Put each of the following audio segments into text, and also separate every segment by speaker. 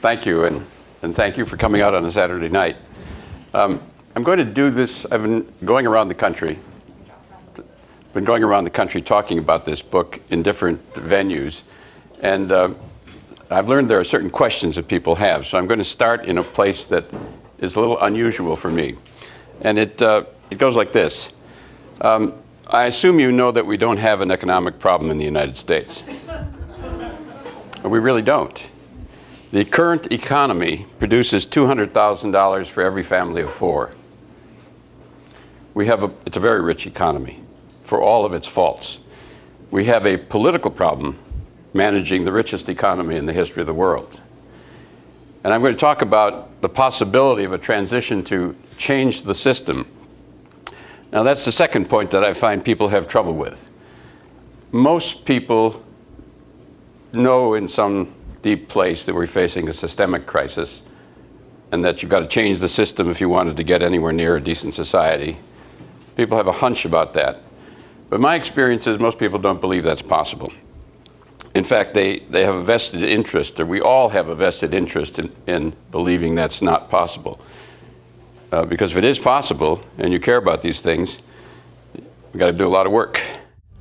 Speaker 1: thank you, and thank you for coming out on a Saturday night. I'm going to do this. I've been going around the country talking about this book in different venues, and I've learned there are certain questions that people have. So I'm going to start in a place that is a little unusual for me, and it goes like this. I assume you know that we don't have an economic problem in the United States. We really don't. The current economy produces $200,000 for every family of four. It's a very rich economy for all of its faults. We have a political problem managing the richest economy in the history of the world. And I'm going to talk about the possibility of a transition to change the system. Now, that's the second point that I find people have trouble with. Most people know in some deep place that we're facing a systemic crisis and that you've got to change the system if you wanted to get anywhere near a decent society. People have a hunch about that. But my experience is most people don't believe that's possible. In fact, they have a vested interest, or we all have a vested interest in believing that's not possible. Because if it is possible and you care about these things, you've got to do a lot of work.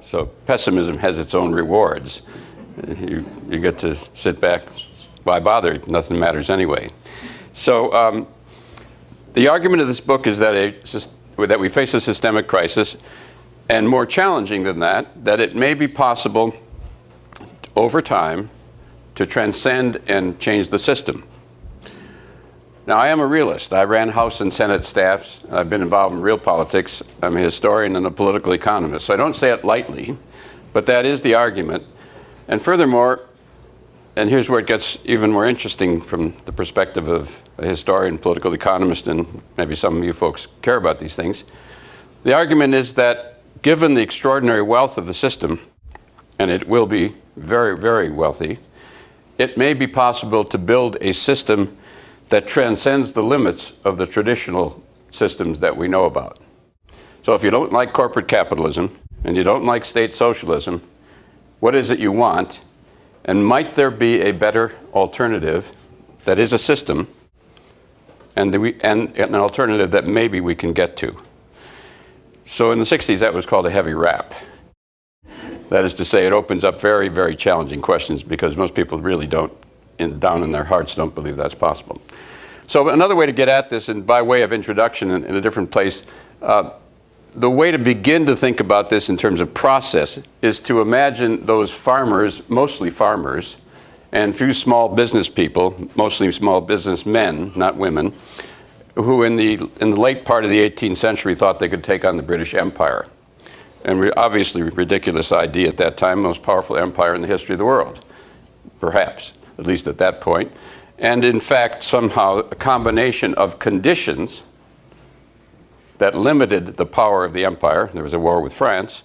Speaker 1: So pessimism has its own rewards. You get to sit back, why bother? Nothing matters anyway. So the argument of this book is that we face a systemic crisis, and more challenging than that it may be possible over time to transcend and change the system. Now, I am a realist. I ran House and Senate staffs. I've been involved in real politics. I'm a historian and a political economist. So I don't say it lightly, but that is the argument. And furthermore, and here's where it gets even more interesting from the perspective of a historian, political economist, and maybe some of you folks care about these things. The argument is that given the extraordinary wealth of the system, and it will be very, very wealthy, it may be possible to build a system that transcends the limits of the traditional systems that we know about. So if you don't like corporate capitalism and you don't like state socialism, what is it you want? And might there be a better alternative that is a system and an alternative that maybe we can get to? So in the 60s, that was called a heavy rap. That is to say, it opens up very, very challenging questions because most people really don't, down in their hearts, don't believe that's possible. So another way to get at this, and by way of introduction in a different place, the way to begin to think about this in terms of process is to imagine those farmers, mostly farmers, and few small business people, mostly small business men, not women, who in the late part of the 18th century thought they could take on the British Empire. And obviously a ridiculous idea at that time, most powerful empire in the history of the world, perhaps, at least at that point. And in fact, somehow a combination of conditions that limited the power of the empire, there was a war with France,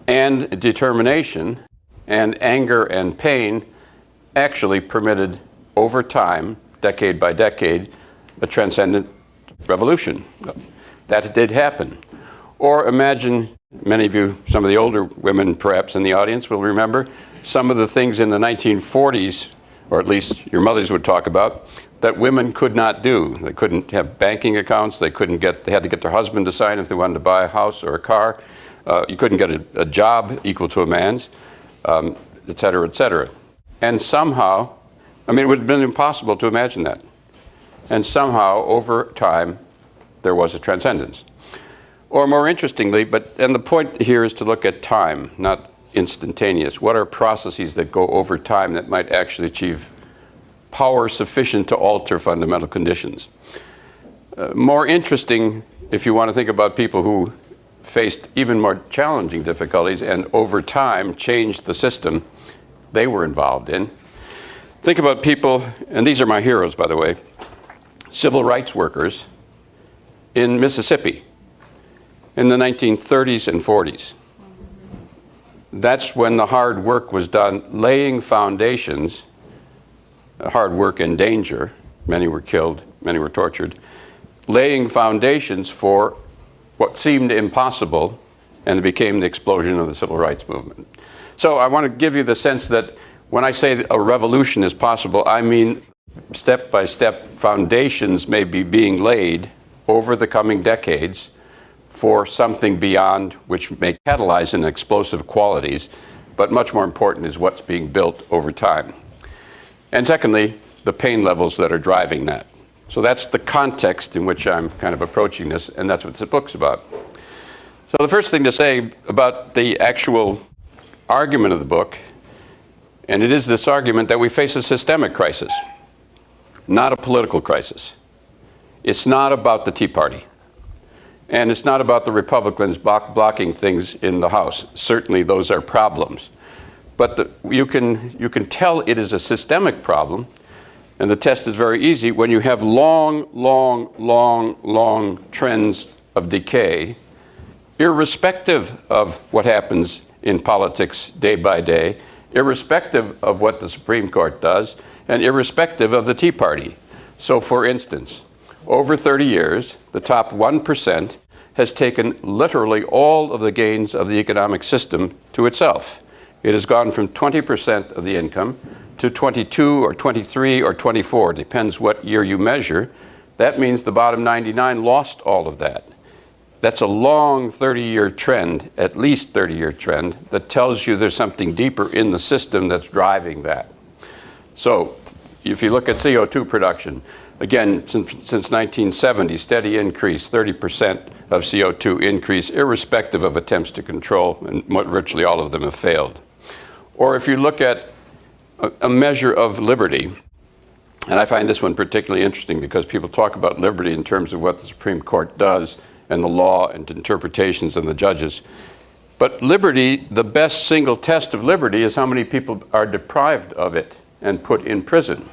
Speaker 1: and determination and anger and pain actually permitted over time, decade by decade, a transcendent revolution. That did happen. Or imagine, many of you, some of the older women perhaps in the audience will remember, some of the things in the 1940s, or at least your mothers would talk about, that women could not do. They couldn't have banking accounts. They had to get their husband to sign if they wanted to buy a house or a car. You couldn't get a job equal to a man's, et cetera, et cetera. And somehow, it would have been impossible to imagine that. And somehow, over time, there was a transcendence. Or more interestingly, and the point here is to look at time, not instantaneous. What are processes that go over time that might actually achieve power sufficient to alter fundamental conditions? More interesting, if you want to think about people who faced even more challenging difficulties and over time changed the system they were involved in. Think about people, and these are my heroes, by the way, civil rights workers in Mississippi in the 1930s and 40s. That's when the hard work was done, laying foundations, hard work and danger. Many were killed, many were tortured, laying foundations for what seemed impossible, and it became the explosion of the civil rights movement. So I want to give you the sense that when I say that a revolution is possible, I mean step-by-step foundations may be being laid over the coming decades for something beyond, which may catalyze in explosive qualities, but much more important is what's being built over time. And secondly, the pain levels that are driving that. So that's the context in which I'm kind of approaching this, and that's what the book's about. So the first thing to say about the actual argument of the book, and it is this argument that we face a systemic crisis, not a political crisis. It's not about the Tea Party. And it's not about the Republicans blocking things in the House. Certainly those are problems. But you can tell it is a systemic problem, and the test is very easy. When you have long trends of decay, irrespective of what happens in politics day by day, irrespective of what the Supreme Court does, and irrespective of the Tea Party. So for instance, over 30 years, the top 1% has taken literally all of the gains of the economic system to itself. It has gone from 20% of the income to 22 or 23 or 24, depends what year you measure. That means the bottom 99 lost all of that. That's a long 30-year trend, at least 30-year trend, that tells you there's something deeper in the system that's driving that. So if you look at CO2 production, again, since 1970, steady increase, 30% of CO2 increase, irrespective of attempts to control, and virtually all of them have failed. Or if you look at a measure of liberty, and I find this one particularly interesting because people talk about liberty in terms of what the Supreme Court does and the law and interpretations and the judges. But liberty, the best single test of liberty is how many people are deprived of it and put in prison.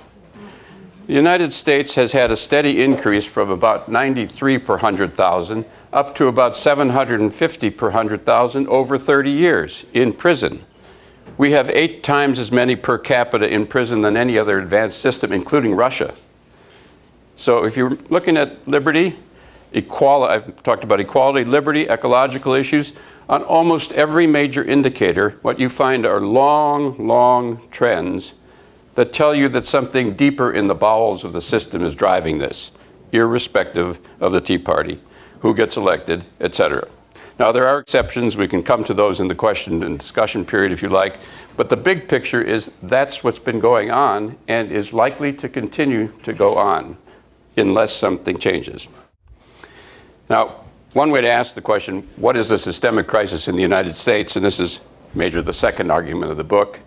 Speaker 1: The United States has had a steady increase from about 93 per 100,000 up to about 750 per 100,000 over 30 years in prison. We have 8 times as many per capita in prison than any other advanced system, including Russia. So if you're looking at liberty, equality, I've talked about equality, liberty, ecological issues, on almost every major indicator, what you find are long trends that tell you that something deeper in the bowels of the system is driving this, irrespective of the Tea Party, who gets elected, etc. Now, there are exceptions. We can come to those in the question and discussion period if you like. But the big picture is that's what's been going on and is likely to continue to go on unless something changes. Now, one way to ask the question, what is the systemic crisis in the United States? And this is the second argument of the book,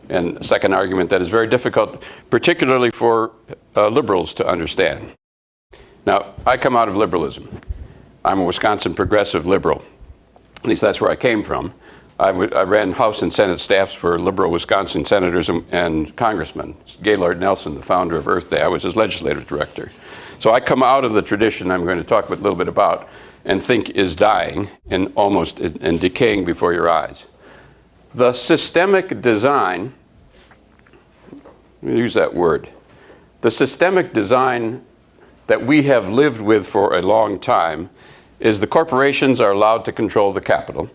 Speaker 1: and a second argument that is very difficult, particularly for liberals to understand. Now, I come out of liberalism. I'm a Wisconsin progressive liberal. At least that's where I came from. I ran House and Senate staffs for liberal Wisconsin senators and congressmen. Gaylord Nelson, the founder of Earth Day, I was his legislative director. So I come out of the tradition I'm going to talk a little bit about and think is dying and almost and decaying before your eyes. The systemic design, let me use that word, the systemic design that we have lived with for a long time is the corporations are allowed to control the capital,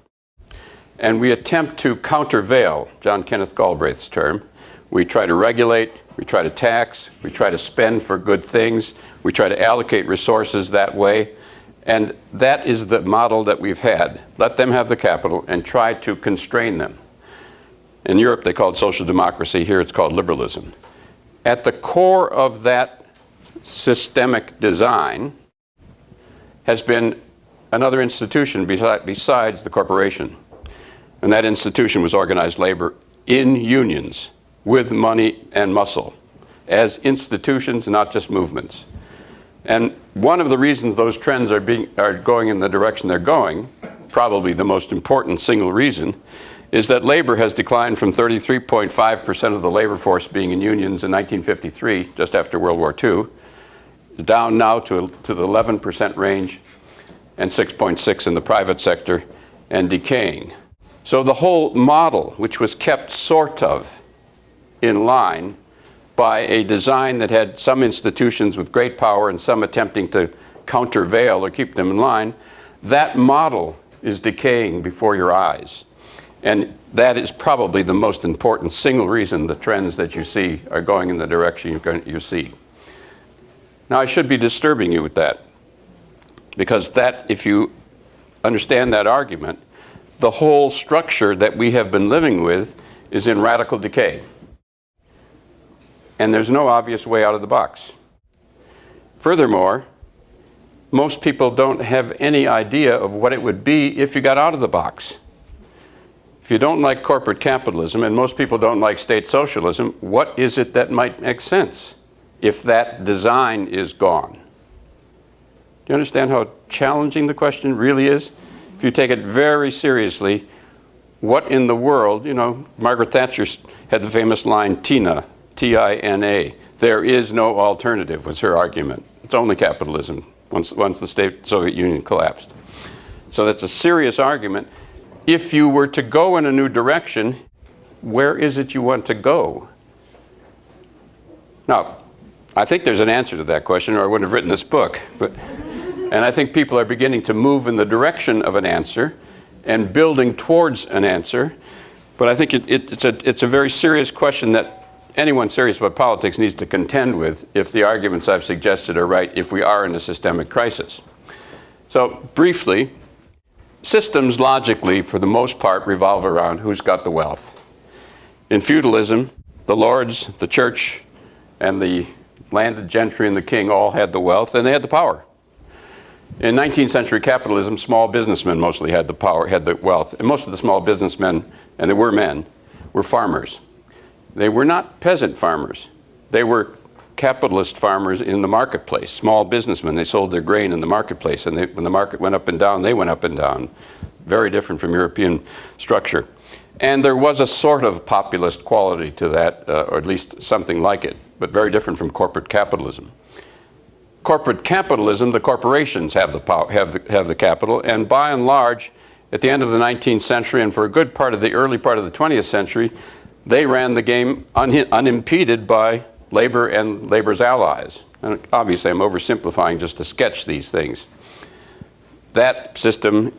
Speaker 1: and we attempt to countervail, John Kenneth Galbraith's term. We try to regulate, we try to tax, we try to spend for good things, we try to allocate resources that way, and that is the model that we've had. Let them have the capital and try to constrain them. In Europe, they call it social democracy. Here, it's called liberalism. At the core of that systemic design has been another institution besides the corporation. And that institution was organized labor in unions with money and muscle as institutions, not just movements. And one of the reasons those trends are going in the direction they're going, probably the most important single reason, is that labor has declined from 33.5% of the labor force being in unions in 1953, just after World War II, down now to the 11% range, and 6.6 in the private sector, and decaying. So the whole model, which was kept sort of in line by a design that had some institutions with great power and some attempting to countervail or keep them in line, that model is decaying before your eyes. And that is probably the most important single reason the trends that you see are going in the direction you see. Now, I should be disturbing you with that, because that, if you understand that argument, the whole structure that we have been living with is in radical decay. And there's no obvious way out of the box. Furthermore, most people don't have any idea of what it would be if you got out of the box. If you don't like corporate capitalism, and most people don't like state socialism, what is it that might make sense if that design is gone? Do you understand how challenging the question really is? If you take it very seriously, what in the world, Margaret Thatcher had the famous line, TINA, T-I-N-A, there is no alternative, was her argument. It's only capitalism once the Soviet Union collapsed. So that's a serious argument. If you were to go in a new direction, where is it you want to go? Now, I think there's an answer to that question, or I wouldn't have written this book. And I think people are beginning to move in the direction of an answer and building towards an answer. But I think it's a very serious question that anyone serious about politics needs to contend with if the arguments I've suggested are right, if we are in a systemic crisis. So briefly, systems logically, for the most part, revolve around who's got the wealth. In feudalism, the lords, the church, and the landed gentry and the king all had the wealth, and they had the power. In 19th century capitalism, small businessmen mostly had the power, had the wealth. And most of the small businessmen, and they were men, were farmers. They were not peasant farmers. They were capitalist farmers in the marketplace, small businessmen. They sold their grain in the marketplace, and when the market went up and down, they went up and down. Very different from European structure. And there was a sort of populist quality to that, or at least something like it, but very different from corporate capitalism. Corporate capitalism, the corporations have the power, have the capital, and by and large, at the end of the 19th century and for a good part of the early part of the 20th century, they ran the game unimpeded by labor and labor's allies. And obviously, I'm oversimplifying just to sketch these things. That system,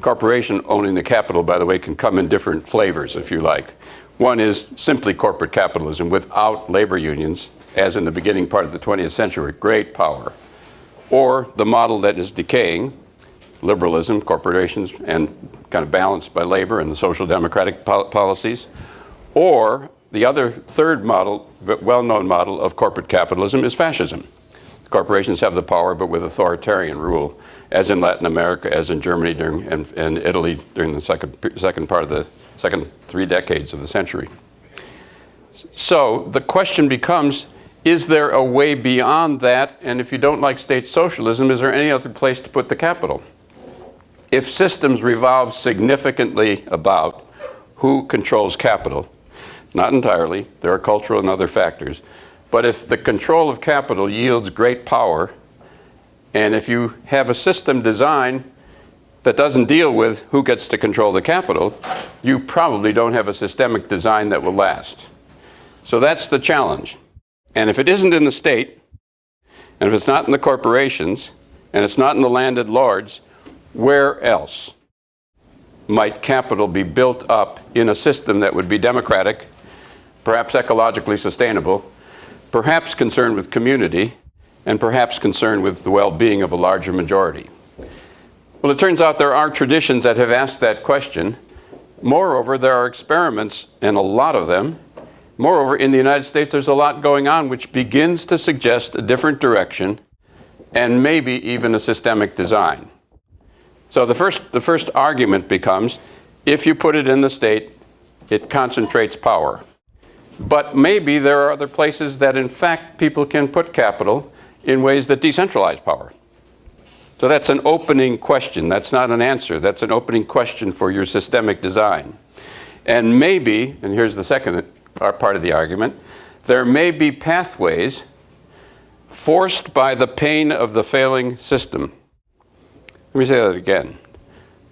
Speaker 1: corporation owning the capital, by the way, can come in different flavors, if you like. One is simply corporate capitalism without labor unions, as in the beginning part of the 20th century, great power. Or the model that is decaying, liberalism, corporations, and kind of balanced by labor and the social democratic policies. Or the other third model, well-known model of corporate capitalism is fascism. Corporations have the power, but with authoritarian rule, as in Latin America, as in Germany and Italy during the second part of the second 3 decades of the century. So the question becomes, is there a way beyond that? And if you don't like state socialism, is there any other place to put the capital? If systems revolve significantly about who controls capital, not entirely, there are cultural and other factors, but if the control of capital yields great power, and if you have a system design that doesn't deal with who gets to control the capital, you probably don't have a systemic design that will last. So that's the challenge. And if it isn't in the state, and if it's not in the corporations, and it's not in the landed lords, where else might capital be built up in a system that would be democratic, perhaps ecologically sustainable, perhaps concerned with community, and perhaps concerned with the well-being of a larger majority? Well, it turns out there are traditions that have asked that question. Moreover, there are experiments, and a lot of them. Moreover, in the United States, there's a lot going on which begins to suggest a different direction and maybe even a systemic design. So the first argument becomes, if you put it in the state, it concentrates power. But maybe there are other places that, in fact, people can put capital in ways that decentralize power. So that's an opening question. That's not an answer. That's an opening question for your systemic design. And maybe, and here's the second part of the argument, there may be pathways forced by the pain of the failing system. Let me say that again.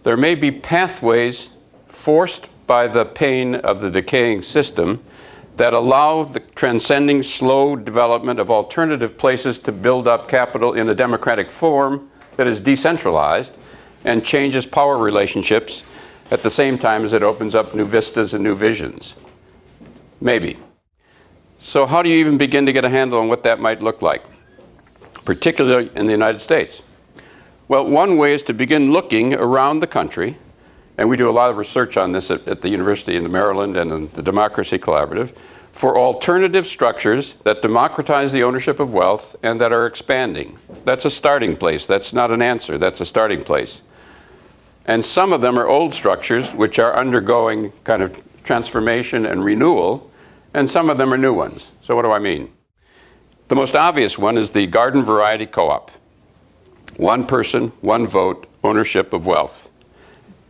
Speaker 1: There may be pathways forced by the pain of the decaying system that allow the transcending slow development of alternative places to build up capital in a democratic form that is decentralized and changes power relationships at the same time as it opens up new vistas and new visions? Maybe. So how do you even begin to get a handle on what that might look like, particularly in the United States? Well, one way is to begin looking around the country, and we do a lot of research on this at the University in Maryland and in the Democracy Collaborative, for alternative structures that democratize the ownership of wealth and that are expanding. That's a starting place. That's not an answer. That's a starting place. And some of them are old structures which are undergoing kind of transformation and renewal, and some of them are new ones. So what do I mean? The most obvious one is the garden variety co-op. One person, one vote, ownership of wealth.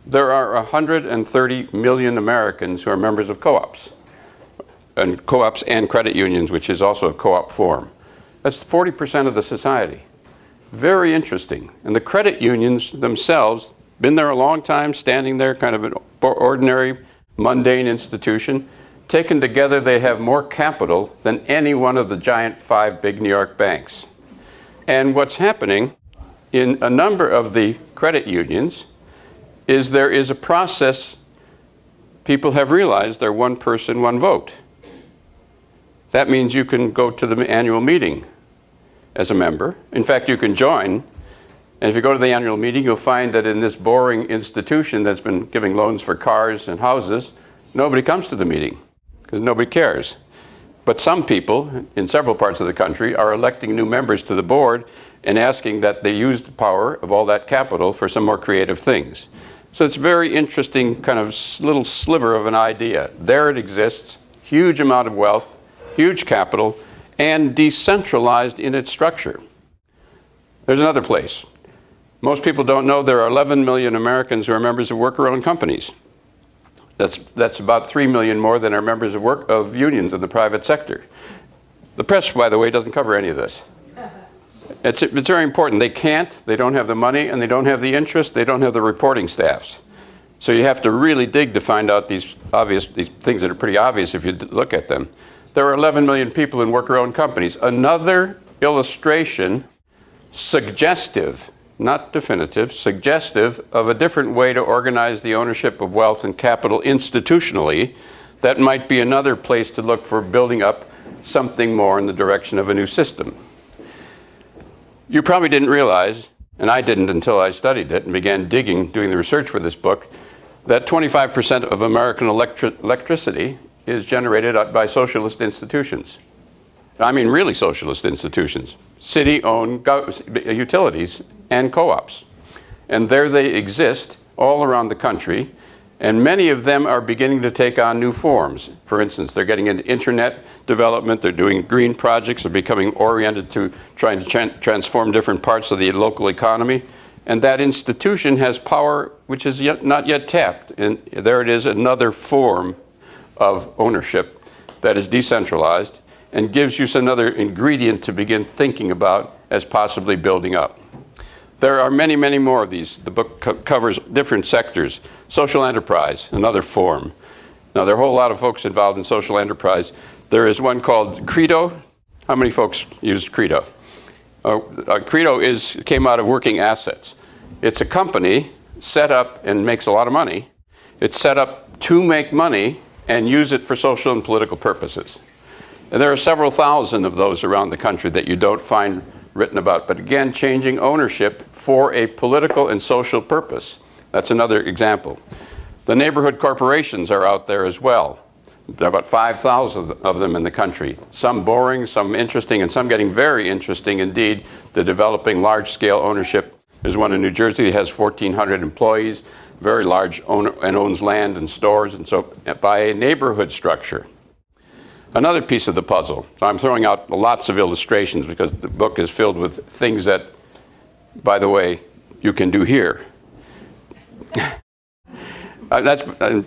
Speaker 1: There are 130 million Americans who are members of co-ops, and co-ops and credit unions, which is also a co-op form. That's 40% of the society. Very interesting. And the credit unions themselves, been there a long time, standing there, kind of an ordinary, mundane institution. Taken together, they have more capital than any one of the giant 5 big New York banks. And what's happening in a number of the credit unions is there is a process. People have realized they're one person, one vote. That means you can go to the annual meeting as a member. In fact, you can join. And if you go to the annual meeting, you'll find that in this boring institution that's been giving loans for cars and houses, nobody comes to the meeting because nobody cares. But some people in several parts of the country are electing new members to the board and asking that they use the power of all that capital for some more creative things. So it's a very interesting kind of little sliver of an idea. There it exists, huge amount of wealth, huge capital, and decentralized in its structure. There's another place. Most people don't know there are 11 million Americans who are members of worker-owned companies. That's about 3 million more than are members of unions in the private sector. The press, by the way, doesn't cover any of this. It's very important. They don't have the money, and they don't have the interest, they don't have the reporting staffs. So you have to really dig to find out these things that are pretty obvious if you look at them. There are 11 million people in worker-owned companies. Another illustration, suggestive, not definitive, suggestive of a different way to organize the ownership of wealth and capital institutionally. That might be another place to look for building up something more in the direction of a new system. You probably didn't realize, and I didn't until I studied it and began digging, doing the research for this book, that 25% of American electricity is generated by socialist institutions. I mean really socialist institutions. City-owned utilities and co-ops. And there they exist all around the country, and many of them are beginning to take on new forms. For instance, they're getting into internet development, they're doing green projects, they're becoming oriented to trying to transform different parts of the local economy. And that institution has power which is not yet tapped. And there it is, another form of ownership that is decentralized and gives you another ingredient to begin thinking about as possibly building up. There are many, many more of these. The book covers different sectors. Social enterprise, another form. Now, there are a whole lot of folks involved in social enterprise. There is one called Credo. How many folks use Credo? Credo came out of Working Assets. It's a company set up and makes a lot of money. It's set up to make money and use it for social and political purposes. And there are several thousand of those around the country that you don't find written about. But again, changing ownership for a political and social purpose. That's another example. The neighborhood corporations are out there as well. There are about 5,000 of them in the country. Some boring, some interesting, and some getting very interesting indeed. The developing large-scale ownership. There's one in New Jersey that has 1,400 employees, very large owner, and owns land and stores, and so by a neighborhood structure. Another piece of the puzzle. So I'm throwing out lots of illustrations because the book is filled with things that, by the way, you can do here. That's a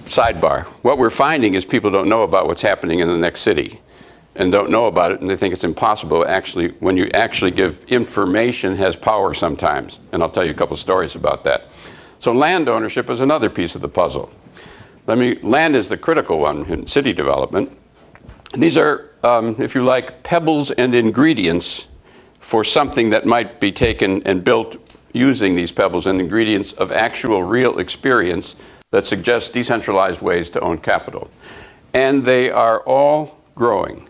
Speaker 1: sidebar. What we're finding is people don't know about what's happening in the next city and don't know about it, and they think it's impossible. Actually, when you actually give information, has power sometimes. And I'll tell you a couple stories about that. So land ownership is another piece of the puzzle. Land is the critical one in city development. These are, if you like, pebbles and ingredients for something that might be taken and built using these pebbles and ingredients of actual real experience that suggest decentralized ways to own capital. And they are all growing.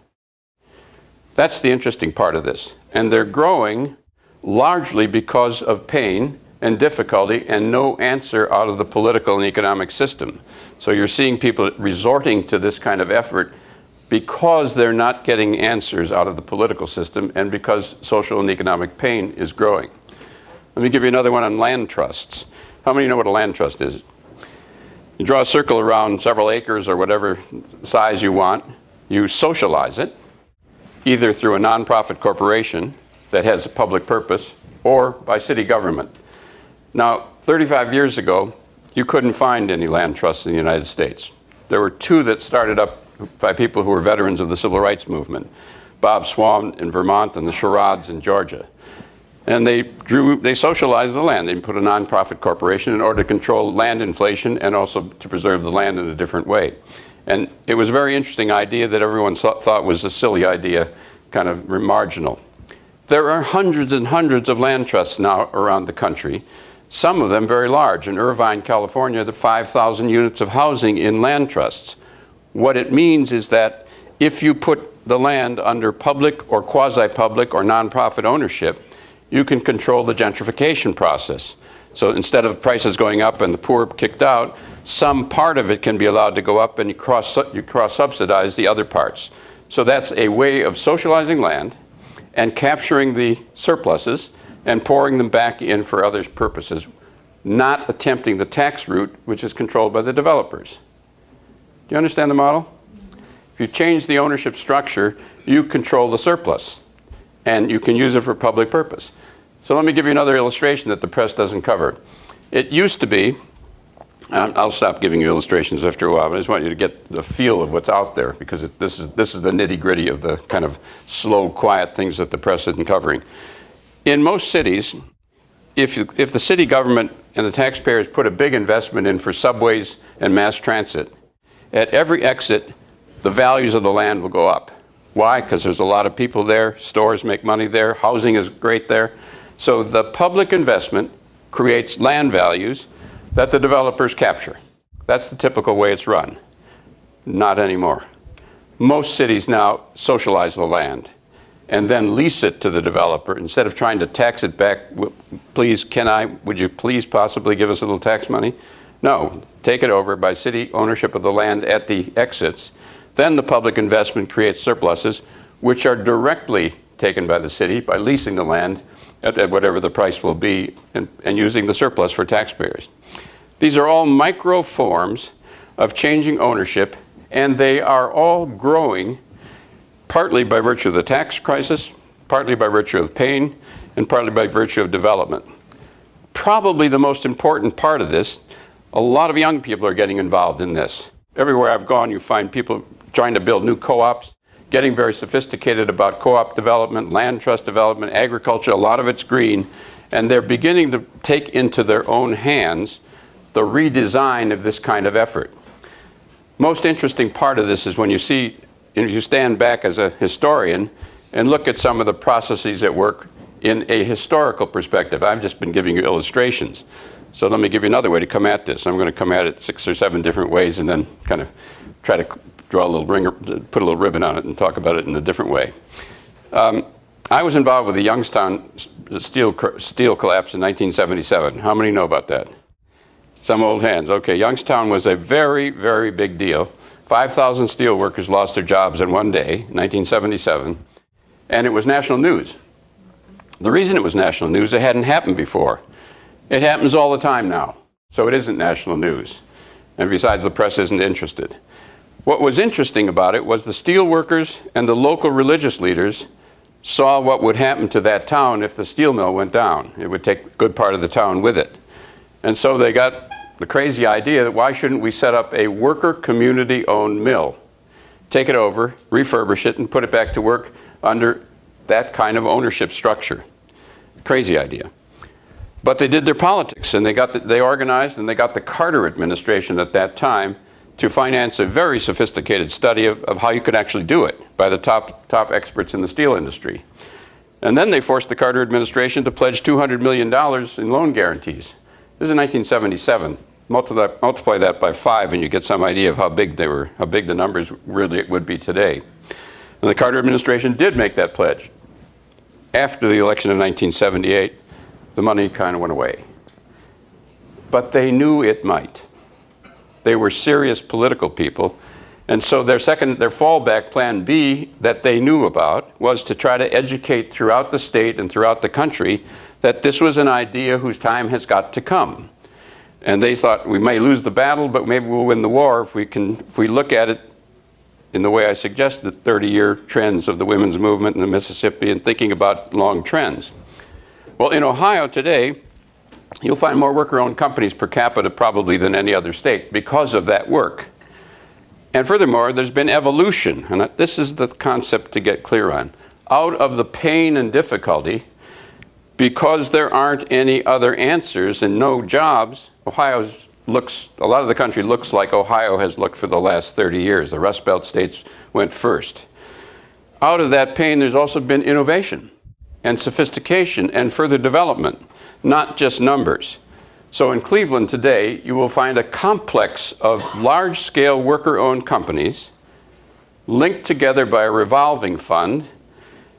Speaker 1: That's the interesting part of this. And they're growing largely because of pain and difficulty and no answer out of the political and economic system. So you're seeing people resorting to this kind of effort because they're not getting answers out of the political system and because social and economic pain is growing. Let me give you another one on land trusts. How many know what a land trust is? You draw a circle around several acres or whatever size you want. You socialize it, either through a nonprofit corporation that has a public purpose or by city government. Now, 35 years ago, you couldn't find any land trusts in the United States. There were two that started up by people who were veterans of the civil rights movement, Bob Swan in Vermont and the Sherrods in Georgia. And they socialized the land. They put a nonprofit corporation in order to control land inflation and also to preserve the land in a different way. And it was a very interesting idea that everyone thought was a silly idea, kind of marginal. There are hundreds and hundreds of land trusts now around the country, some of them very large. In Irvine, California, there are 5,000 units of housing in land trusts. What it means is that if you put the land under public or quasi-public or nonprofit ownership, you can control the gentrification process. So instead of prices going up and the poor kicked out, some part of it can be allowed to go up and you cross-subsidize the other parts. So that's a way of socializing land and capturing the surpluses and pouring them back in for other purposes, not attempting the tax route, which is controlled by the developers. Do you understand the model? If you change the ownership structure, you control the surplus, and you can use it for public purpose. So let me give you another illustration that the press doesn't cover. It used to be, I'll stop giving you illustrations after a while, but I just want you to get the feel of what's out there, because this is the nitty-gritty of the kind of slow, quiet things that the press isn't covering. In most cities, if the city government and the taxpayers put a big investment in for subways and mass transit, at every exit, the values of the land will go up. Why? Because there's a lot of people there, stores make money there, housing is great there. So the public investment creates land values that the developers capture. That's the typical way it's run. Not anymore. Most cities now socialize the land and then lease it to the developer instead of trying to tax it back. Would you please possibly give us a little tax money? No, take it over by city ownership of the land at the exits. Then the public investment creates surpluses, which are directly taken by the city by leasing the land at whatever the price will be and using the surplus for taxpayers. These are all micro forms of changing ownership, and they are all growing partly by virtue of the tax crisis, partly by virtue of pain, and partly by virtue of development. Probably the most important part of this, a lot of young people are getting involved in this. Everywhere I've gone, you find people trying to build new co-ops, getting very sophisticated about co-op development, land trust development, agriculture. A lot of it's green, and they're beginning to take into their own hands the redesign of this kind of effort. Most interesting part of this is when you stand back as a historian and look at some of the processes at work in a historical perspective. I've just been giving you illustrations. So let me give you another way to come at this. I'm going to come at it 6 or 7 different ways and then kind of try to draw a little put a little ribbon on it and talk about it in a different way. I was involved with the Youngstown steel collapse in 1977. How many know about that? Some old hands. Okay, Youngstown was a very, very big deal. 5,000 steel workers lost their jobs in one day, 1977, and it was national news. The reason it was national news, it hadn't happened before. It happens all the time now, so it isn't national news. And besides, the press isn't interested. What was interesting about it was the steel workers and the local religious leaders saw what would happen to that town if the steel mill went down. It would take a good part of the town with it. And so they got the crazy idea that why shouldn't we set up a worker community-owned mill, take it over, refurbish it, and put it back to work under that kind of ownership structure. Crazy idea. But they did their politics, and they organized, and they got the Carter administration at that time to finance a very sophisticated study of how you could actually do it by the top experts in the steel industry. And then they forced the Carter administration to pledge $200 million in loan guarantees. This is in 1977. multiply that by 5, and you get some idea of how big they were, how big the numbers really would be today. And the Carter administration did make that pledge. After the election in 1978, the money kind of went away. But they knew it might. They were serious political people. And so their fallback plan B that they knew about was to try to educate throughout the state and throughout the country that this was an idea whose time has got to come. And they thought, we may lose the battle, but maybe we'll win the war if we look at it in the way I suggested, 30-year trends of the women's movement in the Mississippi and thinking about long trends. Well, in Ohio today, you'll find more worker-owned companies per capita probably than any other state because of that work. And furthermore, there's been evolution, and this is the concept to get clear on. Out of the pain and difficulty, because there aren't any other answers and no jobs, a lot of the country looks like Ohio has looked for the last 30 years. The Rust Belt states went first. Out of that pain, there's also been innovation and sophistication and further development, not just numbers. So in Cleveland today, you will find a complex of large-scale worker-owned companies linked together by a revolving fund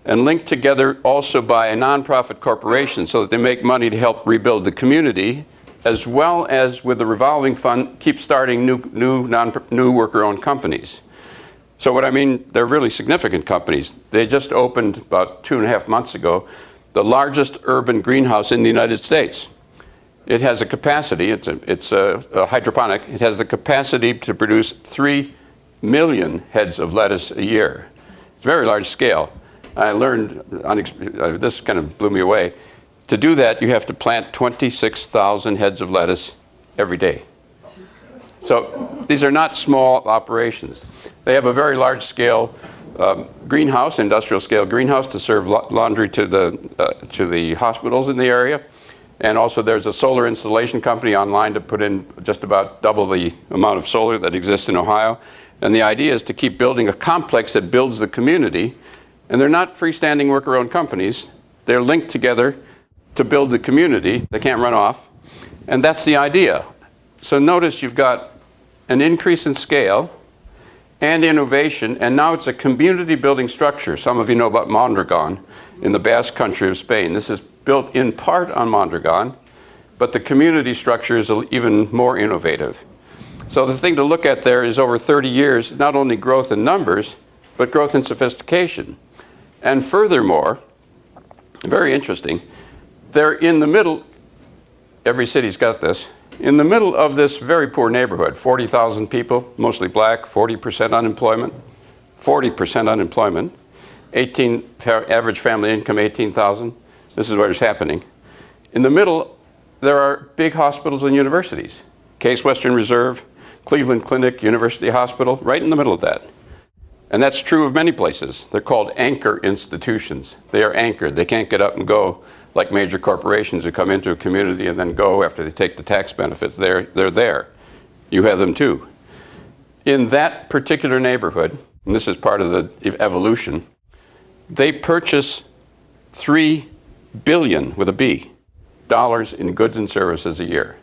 Speaker 1: and linked together also by a nonprofit corporation so that they make money to help rebuild the community, as well as with the revolving fund, keep starting new worker-owned companies. So what I mean, they're really significant companies. They just opened about 2.5 months ago, the largest urban greenhouse in the United States. It has a capacity, it's a hydroponic, it has the capacity to produce 3 million heads of lettuce a year. It's very large scale. I learned, this kind of blew me away. To do that, you have to plant 26,000 heads of lettuce every day. So these are not small operations. They have a very large scale greenhouse, industrial scale greenhouse to serve laundry to the hospitals in the area. And also there's a solar installation company online to put in just about double the amount of solar that exists in Ohio. And the idea is to keep building a complex that builds the community. And they're not freestanding worker-owned companies. They're linked together to build the community. They can't run off. And that's the idea. So notice you've got an increase in scale and innovation, and now it's a community building structure. Some of you know about Mondragon in the Basque country of Spain. This is built in part on Mondragon, but the community structure is even more innovative. So the thing to look at there is over 30 years, not only growth in numbers, but growth in sophistication. And furthermore, very interesting, they're in the middle, every city's got this, in the middle of this very poor neighborhood, 40,000 people, mostly black, 40% unemployment, 40% unemployment, average family income 18,000. This is what is happening. In the middle, there are big hospitals and universities. Case Western Reserve, Cleveland Clinic, University Hospital, right in the middle of that. And that's true of many places. They're called anchor institutions. They are anchored. They can't get up and go like major corporations who come into a community and then go after they take the tax benefits. They're there. You have them too. In that particular neighborhood, and this is part of the evolution, they purchase $3 billion, with a B, dollars in goods and services a year.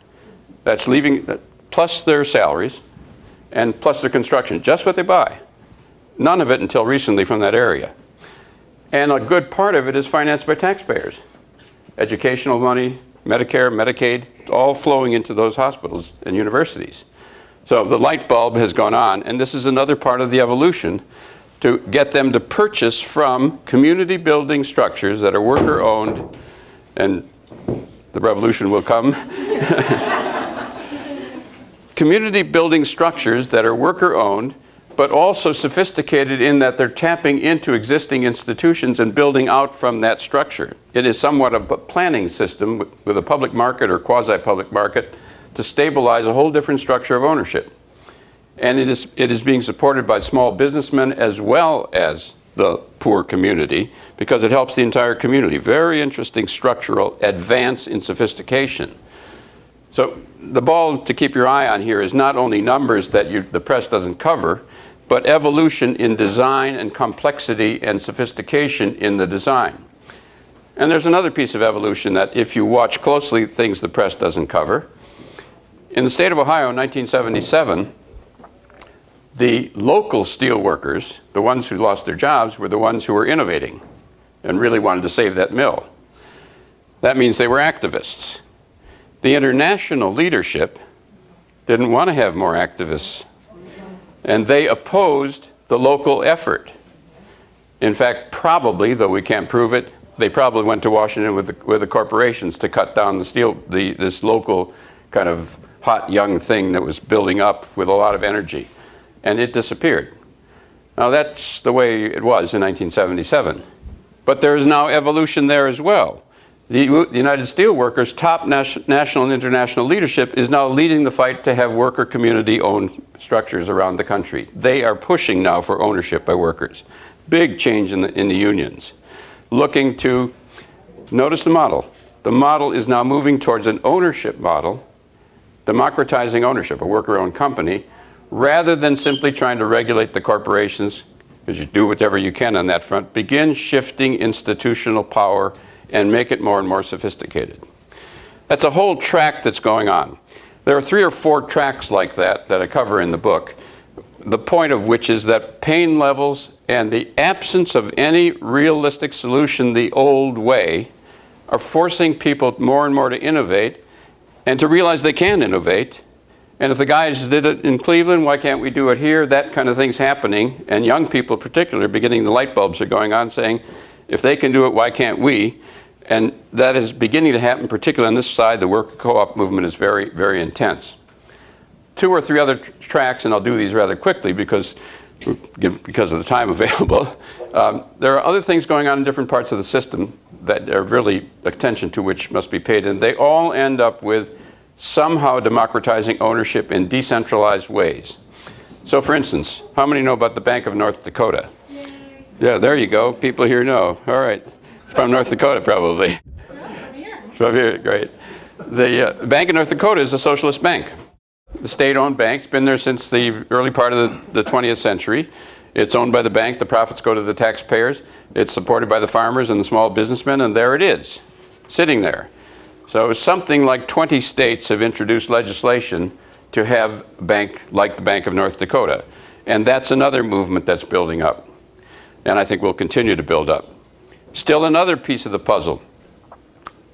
Speaker 1: That's leaving, plus their salaries and plus their construction, just what they buy. None of it until recently from that area. And a good part of it is financed by taxpayers. Educational money, Medicare, Medicaid, it's all flowing into those hospitals and universities. So the light bulb has gone on, and this is another part of the evolution to get them to purchase from community building structures that are worker owned, and the revolution will come. Community building structures that are worker owned, but also sophisticated in that they're tapping into existing institutions and building out from that structure. It is somewhat of a planning system with a public market or quasi-public market to stabilize a whole different structure of ownership. And it is being supported by small businessmen as well as the poor community because it helps the entire community. Very interesting structural advance in sophistication. So the ball to keep your eye on here is not only numbers that the press doesn't cover, but evolution in design and complexity and sophistication in the design. And there's another piece of evolution that if you watch closely, things the press doesn't cover. In the state of Ohio in 1977, the local steel workers, the ones who lost their jobs, were the ones who were innovating and really wanted to save that mill. That means they were activists. The international leadership didn't want to have more activists, and they opposed the local effort. In fact, probably, though we can't prove it, they probably went to Washington with the corporations to cut down the steel, this local kind of hot young thing that was building up with a lot of energy, and it disappeared. Now that's the way it was in 1977. But there is now evolution there as well. The United Steelworkers' top national and international leadership is now leading the fight to have worker community-owned structures around the country. They are pushing now for ownership by workers. Big change in the unions. Looking to, notice the model. The model is now moving towards an ownership model, democratizing ownership, a worker-owned company, rather than simply trying to regulate the corporations, because you do whatever you can on that front. Begin shifting institutional power and make it more and more sophisticated. That's a whole track that's going on. There are 3 or 4 tracks like that I cover in the book, the point of which is that pain levels and the absence of any realistic solution the old way are forcing people more and more to innovate and to realize they can innovate. And if the guys did it in Cleveland, why can't we do it here? That kind of thing's happening. And young people in particular, beginning, the light bulbs are going on saying, if they can do it, why can't we? And that is beginning to happen, particularly on this side. The worker co-op movement is very, very intense. 2 or 3 other tracks, and I'll do these rather quickly because of the time available. There are other things going on in different parts of the system that are really attention to which must be paid, and they all end up with somehow democratizing ownership in decentralized ways. So for instance, how many know about the Bank of North Dakota? Yeah, there you go. People here know. All right. From North Dakota, probably. From here, great. The Bank of North Dakota is a socialist bank. The state-owned bank's been there since the early part of the 20th century. It's owned by the bank. The profits go to the taxpayers. It's supported by the farmers and the small businessmen, and there it is, sitting there. So something like 20 states have introduced legislation to have a bank like the Bank of North Dakota. And that's another movement that's building up. And I think will continue to build up. Still another piece of the puzzle,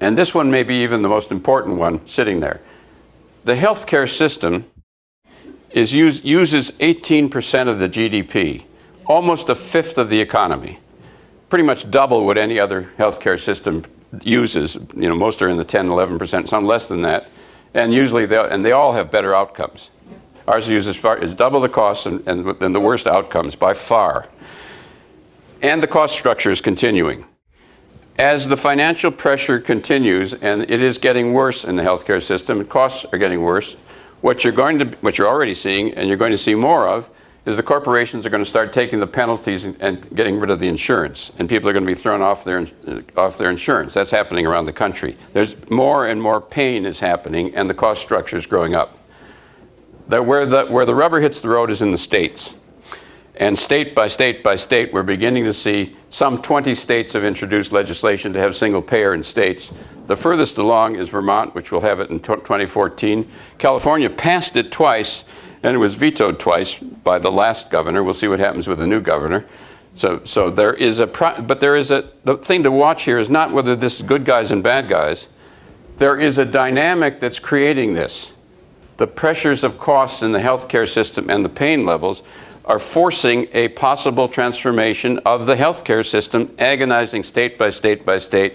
Speaker 1: and this one may be even the most important one sitting there. The healthcare system uses 18% of the GDP, almost a fifth of the economy, pretty much double what any other healthcare system uses. You know, most are in the 10, 11%, some less than that, and usually they all have better outcomes. Ours uses double the cost and the worst outcomes by far. And the cost structure is continuing. As the financial pressure continues, and it is getting worse in the healthcare system, costs are getting worse, what you're already seeing, and you're going to see more of, is the corporations are going to start taking the penalties and getting rid of the insurance, and people are going to be thrown off their insurance. That's happening around the country. There's more and more pain is happening, and the cost structure is growing up. Where the rubber hits the road is in the states. And state by state by state, we're beginning to see some 20 states have introduced legislation to have single payer in states. The furthest along is Vermont, which will have it in 2014. California passed it twice, and it was vetoed twice by the last governor. We'll see what happens with the new governor. So there is the thing to watch here is not whether this is good guys and bad guys. There is a dynamic that's creating this. The pressures of costs in the healthcare system and the pain levels are forcing a possible transformation of the healthcare system, agonizing state by state by state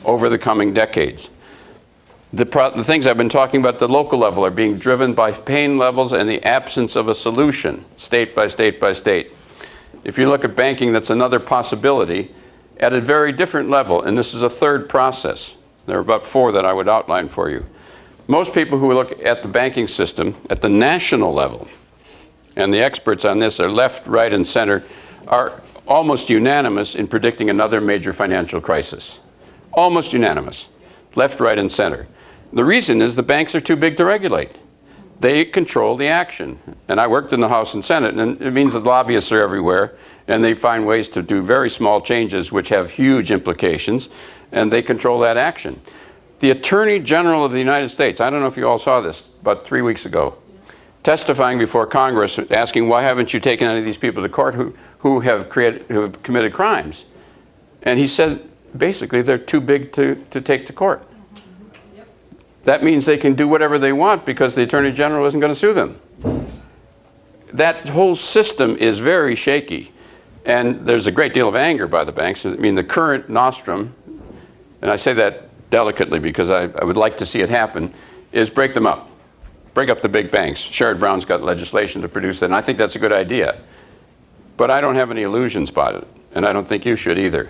Speaker 1: over the coming decades. The things I've been talking about at the local level are being driven by pain levels and the absence of a solution, state by state by state. If you look at banking, that's another possibility at a very different level, and this is a third process. There are about 4 that I would outline for you. Most people who look at the banking system at the national level, and the experts on this are left, right, and center, are almost unanimous in predicting another major financial crisis. Almost unanimous, left, right, and center. The reason is the banks are too big to regulate. They control the action. And I worked in the House and Senate, and it means that lobbyists are everywhere, and they find ways to do very small changes which have huge implications, and they control that action. The Attorney General of the United States, I don't know if you all saw this, about 3 weeks ago, testifying before Congress, asking why haven't you taken any of these people to court who have committed crimes? And he said, basically, they're too big to take to court. That means they can do whatever they want because the Attorney General isn't going to sue them. That whole system is very shaky. And there's a great deal of anger by the banks. I mean, the current nostrum, and I say that delicately because I would like to see it happen, is break them up. Break up the big banks. Sherrod Brown's got legislation to produce that, and I think that's a good idea. But I don't have any illusions about it, and I don't think you should either.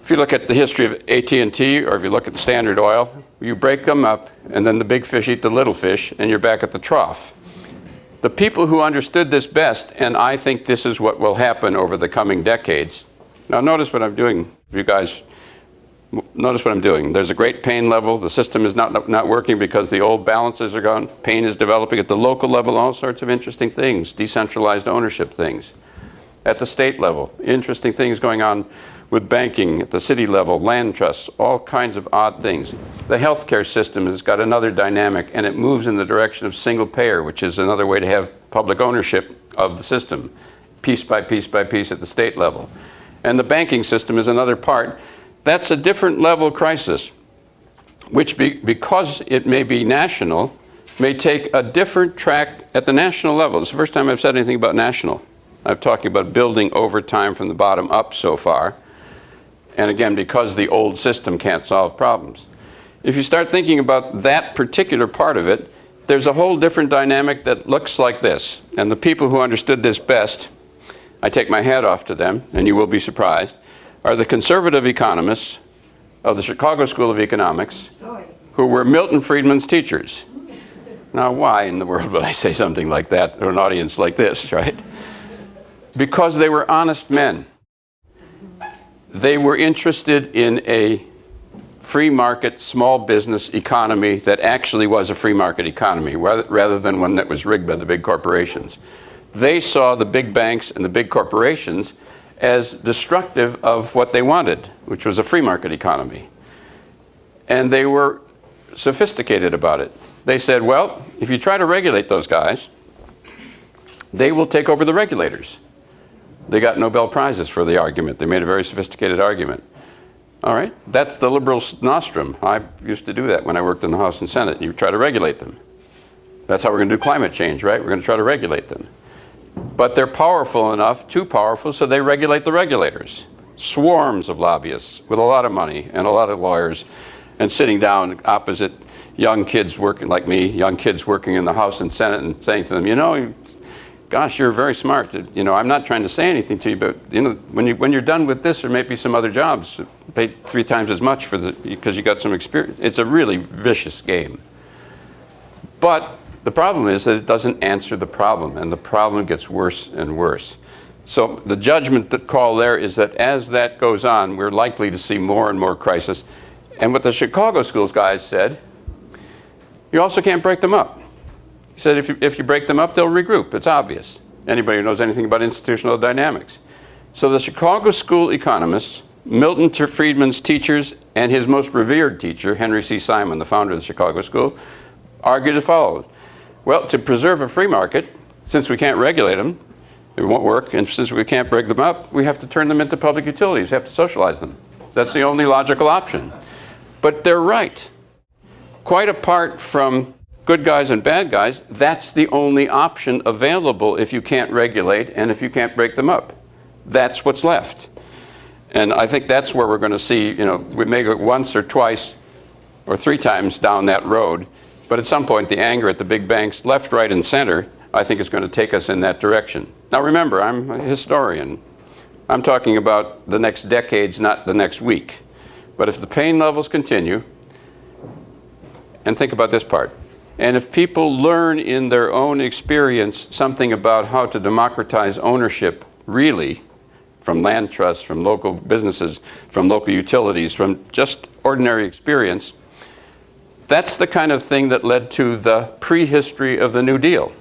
Speaker 1: If you look at the history of AT&T, or if you look at the Standard Oil, you break them up, and then the big fish eat the little fish, and you're back at the trough. The people who understood this best, and I think this is what will happen over the coming decades. Now notice what I'm doing, you guys. Notice what I'm doing. There's a great pain level. The system is not working because the old balances are gone. Pain is developing at the local level, all sorts of interesting things, decentralized ownership things. At the state level, interesting things going on with banking, at the city level, land trusts, all kinds of odd things. The healthcare system has got another dynamic, and it moves in the direction of single payer, which is another way to have public ownership of the system, piece by piece by piece at the state level. And the banking system is another part. That's a different level crisis, which because it may be national, may take a different track at the national level. It's the first time I've said anything about national. I'm talking about building over time from the bottom up so far. And again, because the old system can't solve problems. If you start thinking about that particular part of it, there's a whole different dynamic that looks like this. And the people who understood this best, I take my hat off to them, and you will be surprised, are the conservative economists of the Chicago School of Economics who were Milton Friedman's teachers. Now, why in the world would I say something like that to an audience like this, right? Because they were honest men. They were interested in a free market, small business economy that actually was a free market economy, rather than one that was rigged by the big corporations. They saw the big banks and the big corporations as destructive of what they wanted, which was a free market economy. And they were sophisticated about it. They said, well, if you try to regulate those guys, they will take over the regulators. They got Nobel Prizes for the argument. They made a very sophisticated argument. All right, that's the liberal nostrum. I used to do that when I worked in the House and Senate. You try to regulate them. That's how we're going to do climate change, right? We're going to try to regulate them. But they're powerful enough, too powerful, so they regulate the regulators. Swarms of lobbyists with a lot of money and a lot of lawyers, and sitting down opposite young kids working like me, young kids working in the House and Senate, and saying to them, you know, gosh, you're very smart. You know, I'm not trying to say anything to you, but you know, when you're done with this, there may be some other jobs paid 3 times as much because you got some experience. It's a really vicious game. But the problem is that it doesn't answer the problem, and the problem gets worse and worse. So the judgment call there is that as that goes on, we're likely to see more and more crisis. And what the Chicago schools guys said, you also can't break them up. He said if you break them up, they'll regroup. It's obvious. Anybody who knows anything about institutional dynamics. So the Chicago school economists, Milton Friedman's teachers, and his most revered teacher, Henry C. Simon, the founder of the Chicago School, argued as follows. Well, to preserve a free market, since we can't regulate them, it won't work, and since we can't break them up, we have to turn them into public utilities, we have to socialize them. That's the only logical option. But they're right. Quite apart from good guys and bad guys, that's the only option available if you can't regulate and if you can't break them up. That's what's left. And I think that's where we're going to see, you know, we may go once or twice or 3 times down that road, but at some point the anger at the big banks, left, right, and center, I think is going to take us in that direction. Now remember, I'm a historian. I'm talking about the next decades, not the next week. But if the pain levels continue, and think about this part, and if people learn in their own experience something about how to democratize ownership really, from land trusts, from local businesses, from local utilities, from just ordinary experience, that's the kind of thing that led to the prehistory of the New Deal,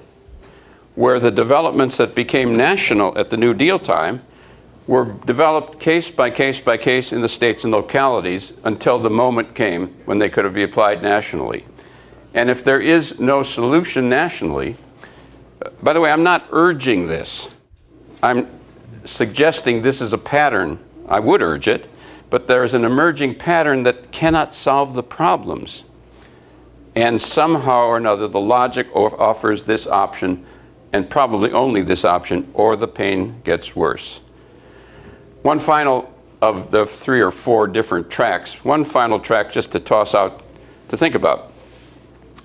Speaker 1: where the developments that became national at the New Deal time were developed case by case by case in the states and localities until the moment came when they could be applied nationally. And if there is no solution nationally, by the way, I'm not urging this. I'm suggesting this is a pattern. I would urge it, but there's an emerging pattern that cannot solve the problems. And somehow or another, the logic offers this option, and probably only this option, or the pain gets worse. One final of the 3 or 4 different tracks, one final track just to toss out to think about.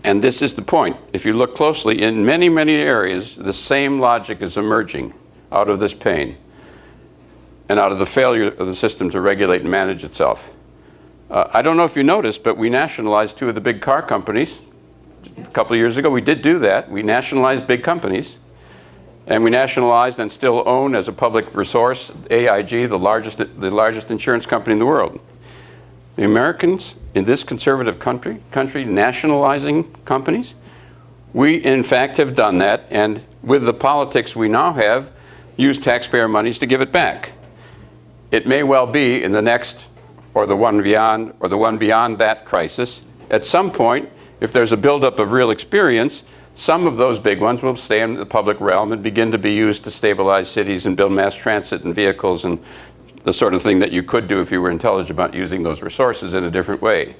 Speaker 1: And this is the point. If you look closely, in many, many areas, the same logic is emerging out of this pain and out of the failure of the system to regulate and manage itself. I don't know if you noticed, but we nationalized 2 of the big car companies. A couple of years ago, we did do that. We nationalized big companies. And we nationalized and still own as a public resource AIG, the largest insurance company in the world. The Americans in this conservative country nationalizing companies, we in fact have done that, and with the politics we now have, use taxpayer monies to give it back. It may well be in the next, or the one beyond that crisis, at some point, if there's a buildup of real experience, some of those big ones will stay in the public realm and begin to be used to stabilize cities and build mass transit and vehicles and the sort of thing that you could do if you were intelligent about using those resources in a different way.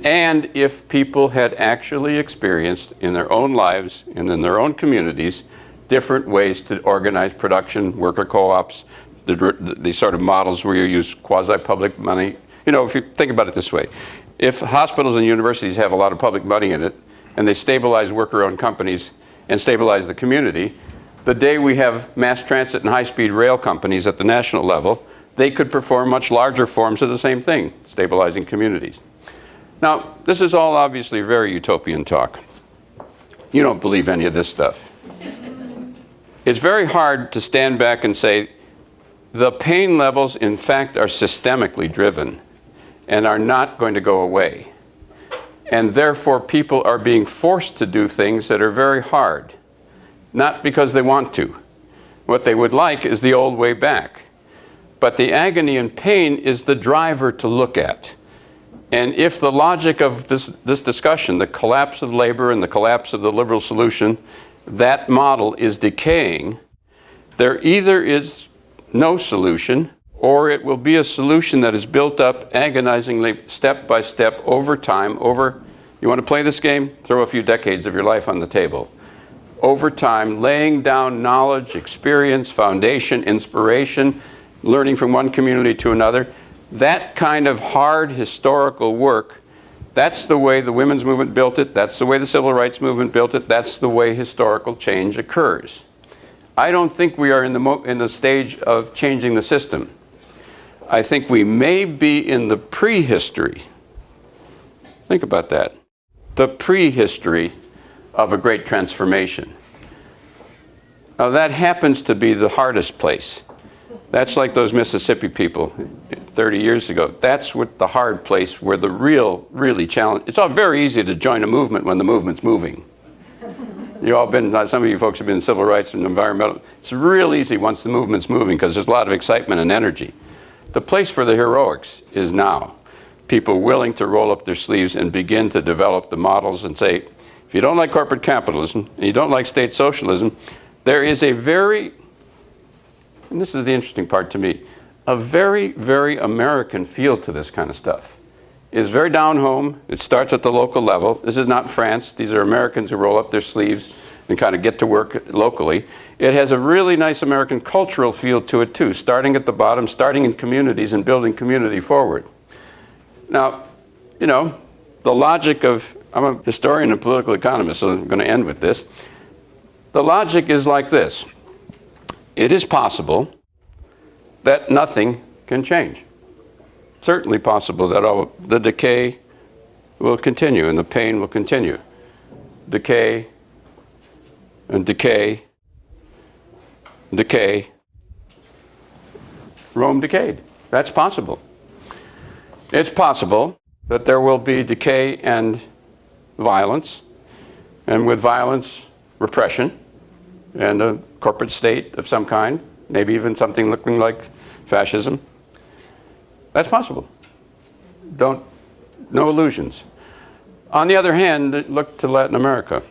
Speaker 1: And if people had actually experienced in their own lives and in their own communities different ways to organize production, worker co-ops, the sort of models where you use quasi-public money. You know, if you think about it this way, if hospitals and universities have a lot of public money in it, and they stabilize worker-owned companies and stabilize the community, the day we have mass transit and high-speed rail companies at the national level, they could perform much larger forms of the same thing, stabilizing communities. Now, this is all obviously very utopian talk. You don't believe any of this stuff. It's very hard to stand back and say, the pain levels, in fact, are systemically driven and are not going to go away. And therefore, people are being forced to do things that are very hard, not because they want to. What they would like is the old way back. But the agony and pain is the driver to look at. And if the logic of this discussion, the collapse of labor and the collapse of the liberal solution, that model is decaying, there either is no solution, or it will be a solution that is built up agonizingly, step by step, over time, you want to play this game? Throw a few decades of your life on the table. Over time, laying down knowledge, experience, foundation, inspiration, learning from one community to another. That kind of hard historical work, that's the way the women's movement built it, that's the way the civil rights movement built it, that's the way historical change occurs. I don't think we are in the stage of changing the system. I think we may be in the prehistory. Think about that. The prehistory of a great transformation. Now that happens to be the hardest place. That's like those Mississippi people 30 years ago. That's what the hard place where the really challenge. It's all very easy to join a movement when the movement's moving. Some of you folks have been in civil rights and environmental. It's real easy once the movement's moving because there's a lot of excitement and energy. The place for the heroics is now. People willing to roll up their sleeves and begin to develop the models and say, if you don't like corporate capitalism and you don't like state socialism, there is a very, and this is the interesting part to me, a very, very American feel to this kind of stuff. It's very down home. It starts at the local level. This is not France. These are Americans who roll up their sleeves and kind of get to work locally. It has a really nice American cultural feel to it too, starting at the bottom, starting in communities and building community forward. Now, you know, the logic of, I'm a historian and political economist, so I'm going to end with this. The logic is like this. It is possible that nothing can change. Certainly possible that the decay will continue and the pain will continue. Decay and decay, decay. Rome decayed. That's possible. It's possible that there will be decay and violence, and with violence, repression, and a corporate state of some kind, maybe even something looking like fascism. That's possible. No illusions. On the other hand, look to Latin America.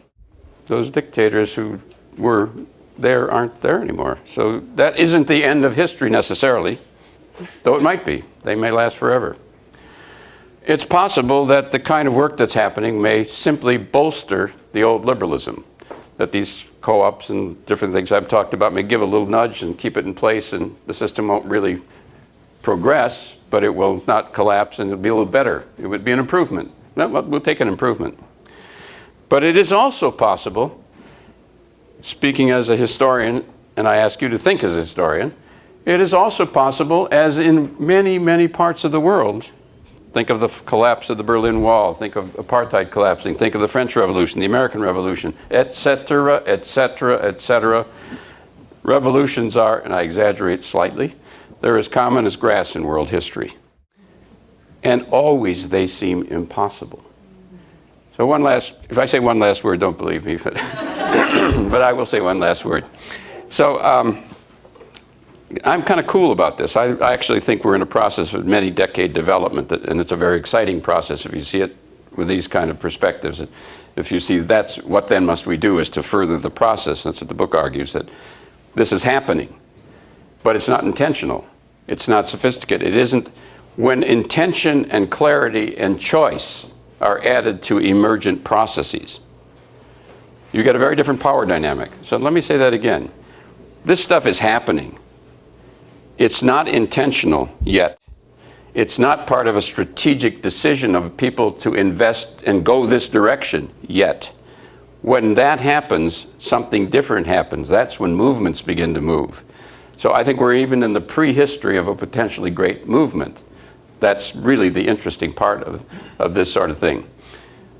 Speaker 1: Those dictators who were there aren't there anymore. So that isn't the end of history necessarily, though it might be. They may last forever. It's possible that the kind of work that's happening may simply bolster the old liberalism, that these co-ops and different things I've talked about may give a little nudge and keep it in place, and the system won't really progress, but it will not collapse, and it'll be a little better. It would be an improvement. We'll take an improvement. But it is also possible, speaking as a historian, and I ask you to think as a historian, it is also possible, as in many, many parts of the world, think of the collapse of the Berlin Wall, think of apartheid collapsing, think of the French Revolution, the American Revolution, etc., etc., etc. Revolutions are, and I exaggerate slightly, they're as common as grass in world history. And always they seem impossible. So if I say one last word, don't believe me, but, but I will say one last word. So I'm kind of cool about this. I actually think we're in a process of many decade development, and it's a very exciting process if you see it with these kind of perspectives. If you see that's what then must we do is to further the process. That's what the book argues, that this is happening, but it's not intentional. It's not sophisticated. It isn't when intention and clarity and choice are added to emergent processes. You get a very different power dynamic. So let me say that again. This stuff is happening. It's not intentional yet. It's not part of a strategic decision of people to invest and go this direction yet. When that happens, something different happens. That's when movements begin to move. So I think we're even in the prehistory of a potentially great movement. That's really the interesting part of this sort of thing.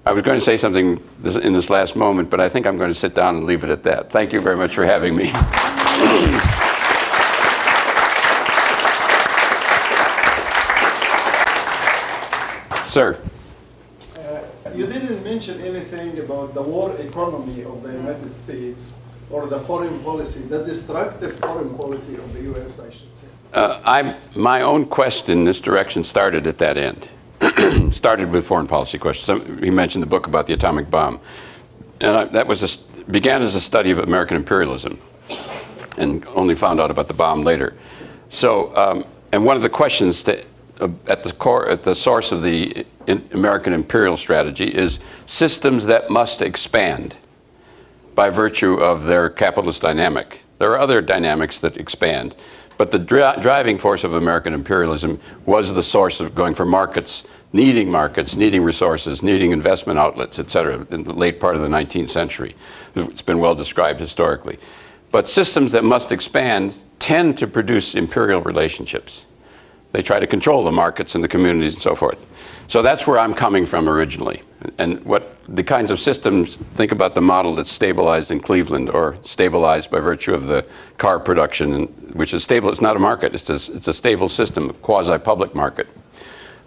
Speaker 1: I was going to say something in this last moment, but I think I'm going to sit down and leave it at that. Thank you very much for having me. Sir.
Speaker 2: You didn't mention anything about the war economy of the United States or the foreign policy, the destructive foreign policy of the U.S., I should say.
Speaker 1: My own quest in this direction started at that end. Started with foreign policy questions. He mentioned the book about the atomic bomb. And that began as a study of American imperialism, and only found out about the bomb later. So, and one of the questions at the source of the American imperial strategy is systems that must expand by virtue of their capitalist dynamic. There are other dynamics that expand, but the driving force of American imperialism was the source of going for markets, needing resources, needing investment outlets, et cetera, in the late part of the 19th century. It's been well described historically. But systems that must expand tend to produce imperial relationships. They try to control the markets and the communities and so forth. So that's where I'm coming from originally. And what the kinds of systems, think about the model that's stabilized in Cleveland or stabilized by virtue of the car production, which is stable. It's not a market. It's a stable system, a quasi-public market.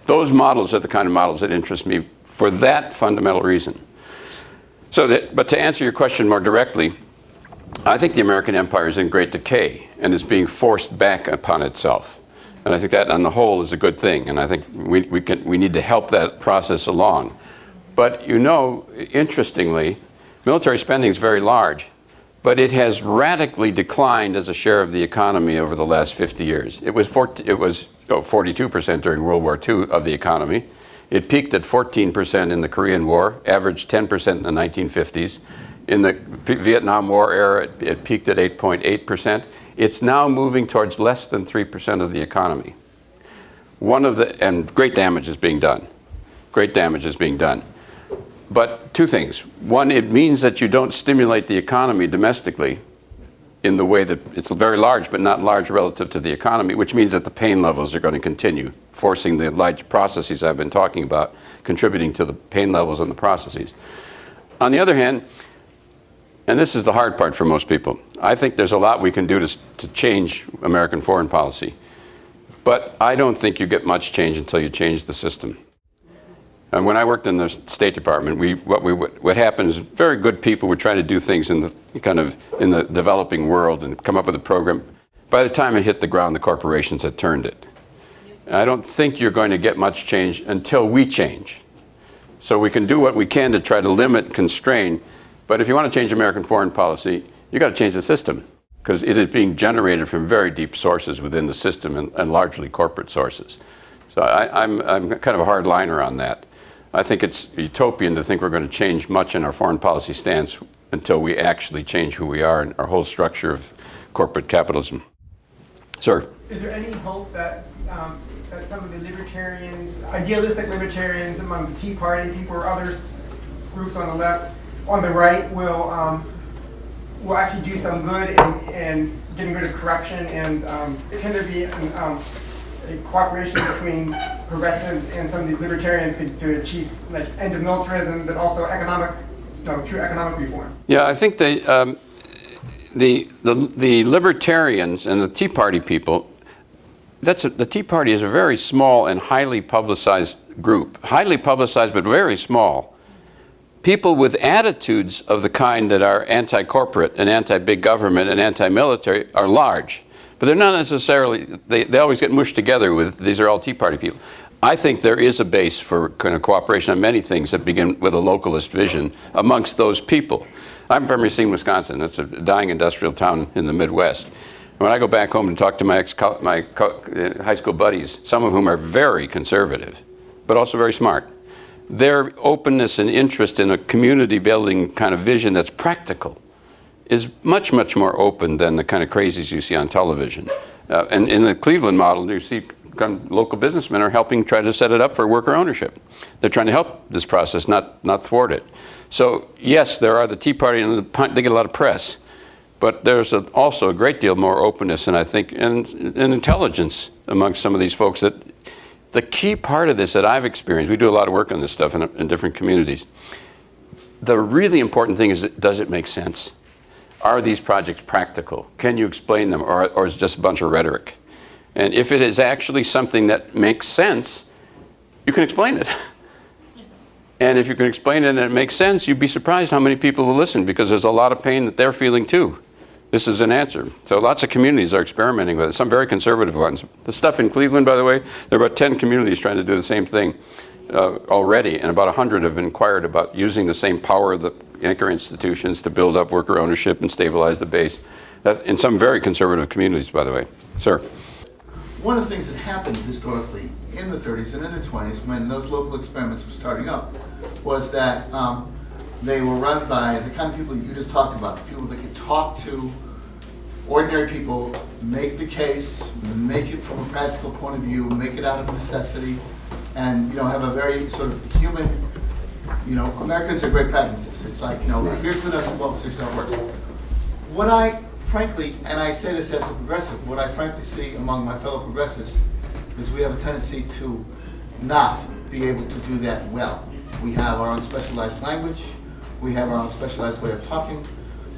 Speaker 1: Those models are the kind of models that interest me for that fundamental reason. But to answer your question more directly, I think the American empire is in great decay and is being forced back upon itself. And I think that, on the whole, is a good thing. And I think we need to help that process along. But interestingly, military spending is very large, but it has radically declined as a share of the economy over the last 50 years. It was 42% during World War II of the economy. It peaked at 14% in the Korean War, averaged 10% in the 1950s. In the Vietnam War era, it peaked at 8.8%. It's now moving towards less than 3% of the economy. And great damage is being done. Great damage is being done. But two things. One, it means that you don't stimulate the economy domestically in the way that it's very large, but not large relative to the economy, which means that the pain levels are going to continue, forcing the large processes I've been talking about, contributing to the pain levels in the processes. On the other hand, and this is the hard part for most people, I think there's a lot we can do to change American foreign policy. But I don't think you get much change until you change the system. And when I worked in the State Department, what happened is very good people were trying to do things in the developing world and come up with a program. by the time it hit the ground, the corporations had turned it. And I don't think you're going to get much change until we change. So we can do what we can to try to limit, constrain, but if you want to change American foreign policy, you got to change the system, because it is being generated from very deep sources within the system and largely corporate sources. So I'm kind of a hard liner on that. I think it's utopian to think we're going to change much in our foreign policy stance until we actually change who we are and our whole structure of corporate capitalism. Sir?
Speaker 3: Is there any hope that that some of the libertarians, idealistic libertarians among the Tea Party people or others, groups on the left, on the right, will actually do some good in getting rid of corruption? And can there be a cooperation between progressives and some of these libertarians to achieve like end of militarism, but also true economic reform?
Speaker 1: Yeah, I think the libertarians and the Tea Party people, the Tea Party is a very small and highly publicized group. Highly publicized, but very small. People with attitudes of the kind that are anti-corporate and anti-big government and anti-military are large. But they're not necessarily, they always get mushed together with, these are all Tea Party people. I think there is a base for kind of cooperation on many things that begin with a localist vision amongst those people. I'm from Racine, Wisconsin. That's a dying industrial town in the Midwest. When I go back home and talk to my high school buddies, some of whom are very conservative, but also very smart, their openness and interest in a community building kind of vision that's practical is much, much more open than the kind of crazies you see on television. And in the Cleveland model, you see local businessmen are helping try to set it up for worker ownership. They're trying to help this process, not thwart it. So yes, there are the Tea Party, and they get a lot of press. But there's also a great deal more openness, and I think, and intelligence amongst some of these folks. That the key part of this that I've experienced, we do a lot of work on this stuff in different communities. The really important thing is, does it make sense? Are these projects practical? Can you explain them, or is it just a bunch of rhetoric? And if it is actually something that makes sense, you can explain it. And if you can explain it and it makes sense, you'd be surprised how many people will listen, because there's a lot of pain that they're feeling too. This is an answer. So lots of communities are experimenting with it, some very conservative ones. The stuff in Cleveland, by the way, there are about 10 communities trying to do the same thing already, and about 100 have been inquired about using the same power of the anchor institutions to build up worker ownership and stabilize the base. In some very conservative communities, by the way. Sir?
Speaker 4: One of the things that happened historically in the 30s and in the 20s, when those local experiments were starting up, was that they were run by the kind of people you just talked about, the people that could talk to ordinary people, make the case, make it from a practical point of view, make it out of necessity, and have a very sort of human, Americans are great pragmatists. It's like, here's the nuts and bolts, here's how it works. What I frankly, and I say this as a progressive, what I frankly see among my fellow progressives is we have a tendency to not be able to do that well. We have our own specialized language, we have our own specialized way of talking,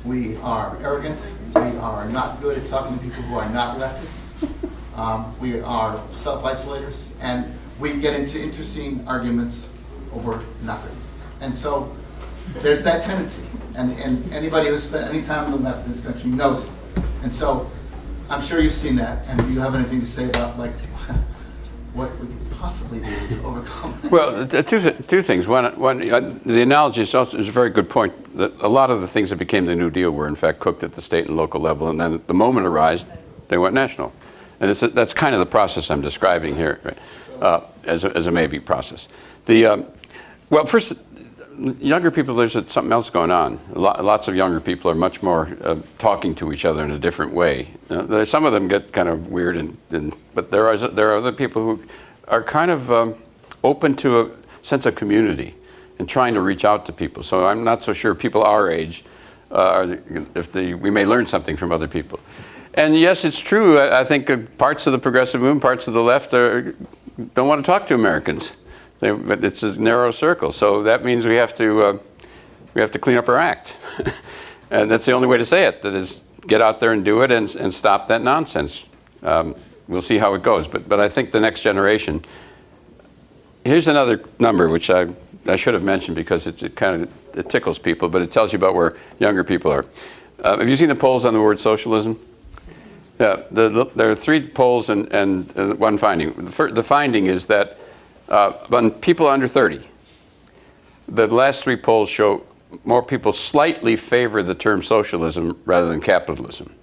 Speaker 4: we are arrogant, we are not good at talking to people who are not leftists, we are self-isolators, and we get into interesting arguments over nothing. And so there's that tendency, and anybody who's spent any time on the left in this country knows it. And so I'm sure you've seen that, and do you have anything to say about what we could possibly do to overcome that?
Speaker 1: Well, two things. One, the analogy is a very good point. That a lot of the things that became the New Deal were in fact cooked at the state and local level, and then the moment arose, they went national. And that's kind of the process I'm describing here, right? As a maybe process. Well, first, younger people, there's something else going on. Lots of younger people are much more talking to each other in a different way. Some of them get kind of weird, but there are other people who are kind of open to a sense of community and trying to reach out to people. So I'm not so sure people our age, we may learn something from other people. And yes, it's true. I think parts of the progressive movement, parts of the left don't want to talk to Americans. But it's a narrow circle, so that means we have to clean up our act, and that's the only way to say it. That is, get out there and do it, and stop that nonsense. We'll see how it goes, but I think the next generation. Here's another number which I should have mentioned because it tickles people, but it tells you about where younger people are. Have you seen the polls on the word socialism? Yeah, there are 3 polls and one finding. The finding is that on people under 30, the last 3 polls show more people slightly favor the term socialism rather than capitalism.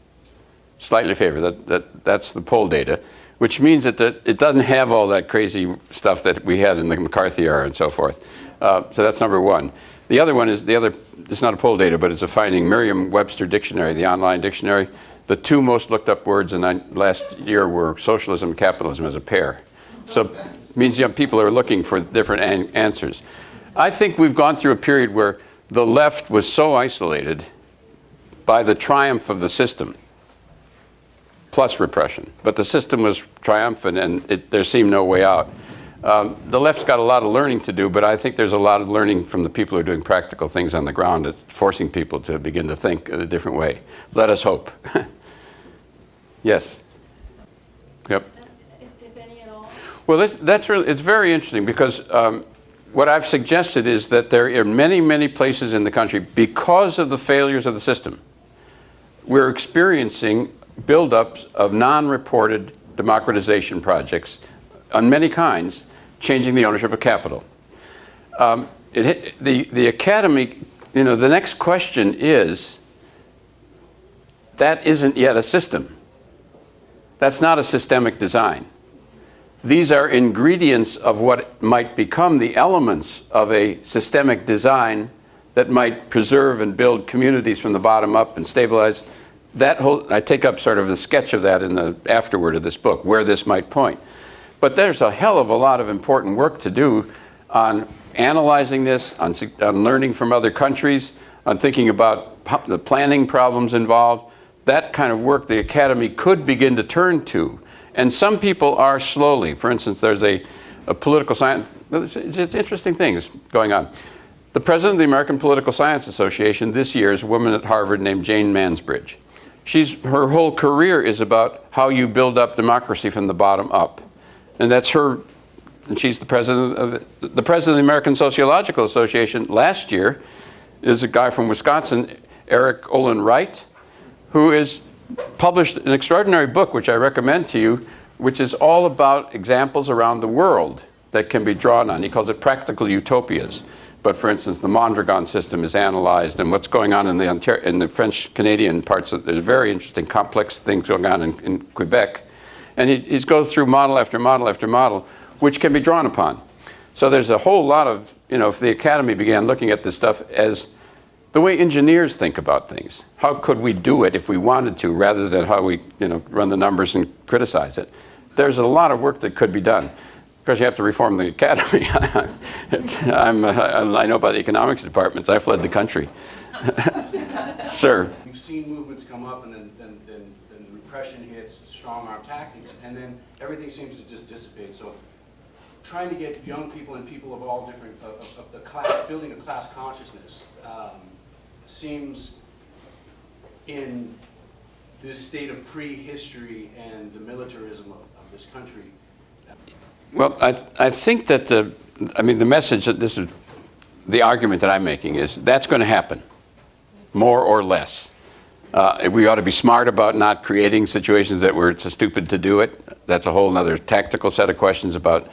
Speaker 1: Slightly favor. That's the poll data, which means that it doesn't have all that crazy stuff that we had in the McCarthy era and so forth. So that's number 1. The other one is it's not a poll data, but it's a finding. Merriam-Webster Dictionary, the online dictionary, the 2 most looked up words in last year were socialism and capitalism as a pair. So it means young people are looking for different answers. I think we've gone through a period where the left was so isolated by the triumph of the system, plus repression. But the system was triumphant and there seemed no way out. The left's got a lot of learning to do, but I think there's a lot of learning from the people who are doing practical things on the ground, that's forcing people to begin to think in a different way. Let us hope. Yes. Yep.
Speaker 5: If any at all?
Speaker 1: Well, that's really, it's very interesting because what I've suggested is that there are many, many places in the country, because of the failures of the system, we're experiencing buildups of non-reported democratization projects on many kinds, changing the ownership of capital. The academy, the next question is, that isn't yet a system. That's not a systemic design. These are ingredients of what might become the elements of a systemic design that might preserve and build communities from the bottom up and stabilize. I take up sort of the sketch of that in the afterword of this book, where this might point. But there's a hell of a lot of important work to do on analyzing this, on learning from other countries, on thinking about the planning problems involved. That kind of work the academy could begin to turn to. And some people are slowly. For instance, there's a political science, it's interesting things going on. The president of the American Political Science Association this year is a woman at Harvard named Jane Mansbridge. Her whole career is about how you build up democracy from the bottom up. And that's her, and she's the president of the American Sociological Association last year is a guy from Wisconsin, Eric Olin Wright, who has published an extraordinary book, which I recommend to you, which is all about examples around the world that can be drawn on. He calls it practical utopias. But for instance, the Mondragon system is analyzed, and what's going on in the French-Canadian parts, there's very interesting, complex things going on in Quebec. And he goes through model after model after model, which can be drawn upon. So there's a whole lot of, if the academy began looking at this stuff as the way engineers think about things. How could we do it if we wanted to, rather than how we run the numbers and criticize it? There's a lot of work that could be done. Of course, you have to reform the academy. I know about the economics departments. I fled the country. Sir.
Speaker 6: You've seen movements come up, and then the repression hits, strong arm tactics, and then everything seems to just dissipate. So trying to get young people and people of all different, of the class, building a class consciousness seems in this state of prehistory and the militarism of this country.
Speaker 1: Well, I think that the message that this is, the argument that I'm making is that's going to happen, more or less. We ought to be smart about not creating situations that where it's stupid to do it. That's a whole other tactical set of questions about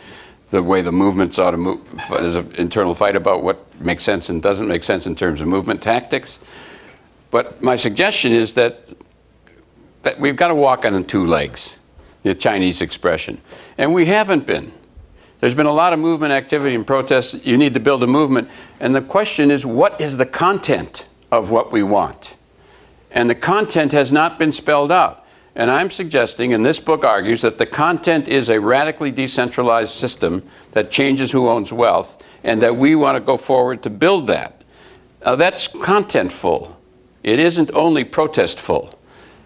Speaker 1: the way the movements ought to move. There's an internal fight about what makes sense and doesn't make sense in terms of movement tactics. But my suggestion is that we've got to walk on 2 legs, the Chinese expression. And we haven't been. There's been a lot of movement activity and protests. You need to build a movement. And the question is, what is the content of what we want? And the content has not been spelled out. And I'm suggesting, and this book argues, that the content is a radically decentralized system that changes who owns wealth, and that we want to go forward to build that. Now, that's contentful. It isn't only protestful.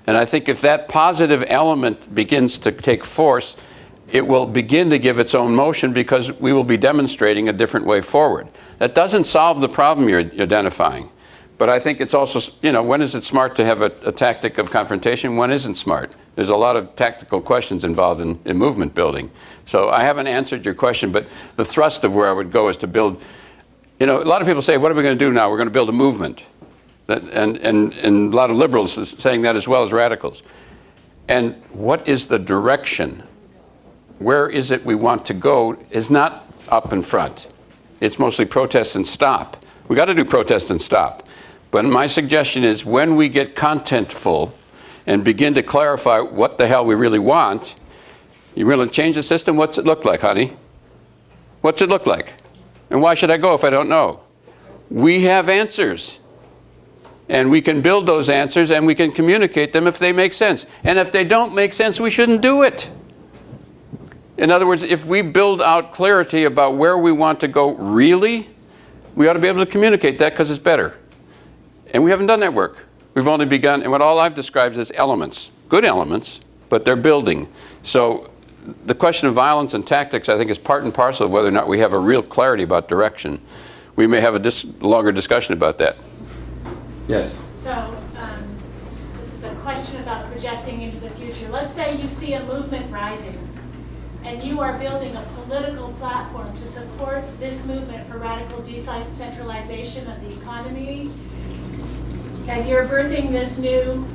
Speaker 1: And I think if that positive element begins to take force, it will begin to give its own motion, because we will be demonstrating a different way forward. That doesn't solve the problem you're identifying. But I think it's also, when is it smart to have a tactic of confrontation? When isn't smart? There's a lot of tactical questions involved in movement building. So I haven't answered your question, but the thrust of where I would go is to build, a lot of people say, what are we going to do now? We're going to build a movement. And a lot of liberals are saying that as well as radicals. And what is the direction? Where is it we want to go is not up in front. It's mostly protest and stop. We got to do protest and stop. But my suggestion is when we get contentful and begin to clarify what the hell we really want, you really change the system? What's it look like, honey? What's it look like? And why should I go if I don't know? We have answers. And we can build those answers and we can communicate them if they make sense. And if they don't make sense, we shouldn't do it. In other words, if we build out clarity about where we want to go really, we ought to be able to communicate that because it's better. And we haven't done that work. We've only begun, and what all I've described is elements, good elements, but they're building. So the question of violence and tactics, I think, is part and parcel of whether or not we have a real clarity about direction. We may have a longer discussion about that. Yes?
Speaker 5: So this is a question about projecting into the future. Let's say you see a movement rising, and you are building a political platform to support this movement for radical decentralization of the economy, and you're birthing this new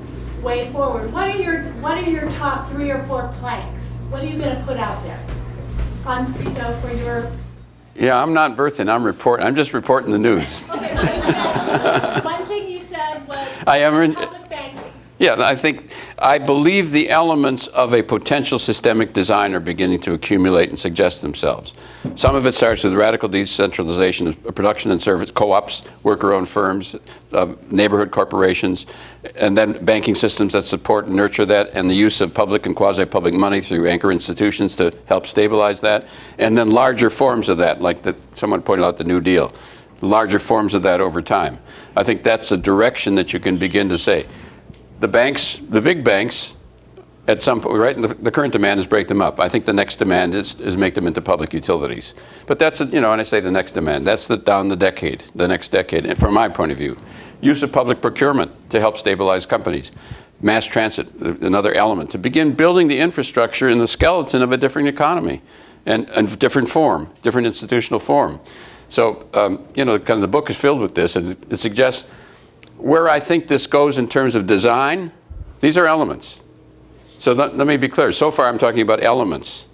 Speaker 5: way forward. What are your top 3 or 4 planks? What are you going to put out there on, for your?
Speaker 1: Yeah, I'm not birthing. I'm just reporting the news.
Speaker 5: Okay, one thing you said was public banking.
Speaker 1: Yeah, I believe the elements of a potential systemic design are beginning to accumulate and suggest themselves. Some of it starts with radical decentralization of production and service, co-ops, worker-owned firms, neighborhood corporations, and then banking systems that support and nurture that, and the use of public and quasi-public money through anchor institutions to help stabilize that, and then larger forms of that, like someone pointed out the New Deal, larger forms of that over time. I think that's a direction that you can begin to say. The banks, the big banks, at some point, right, the current demand is break them up. I think the next demand is make them into public utilities. But that's, when I say the next demand, that's down the next decade, and from my point of view. Use of public procurement to help stabilize companies. Mass transit, another element, to begin building the infrastructure in the skeleton of a different economy and different form, different institutional form. So, kind of the book is filled with this, and it suggests where I think this goes in terms of design. These are elements. So let me be clear. So far I'm talking about elements.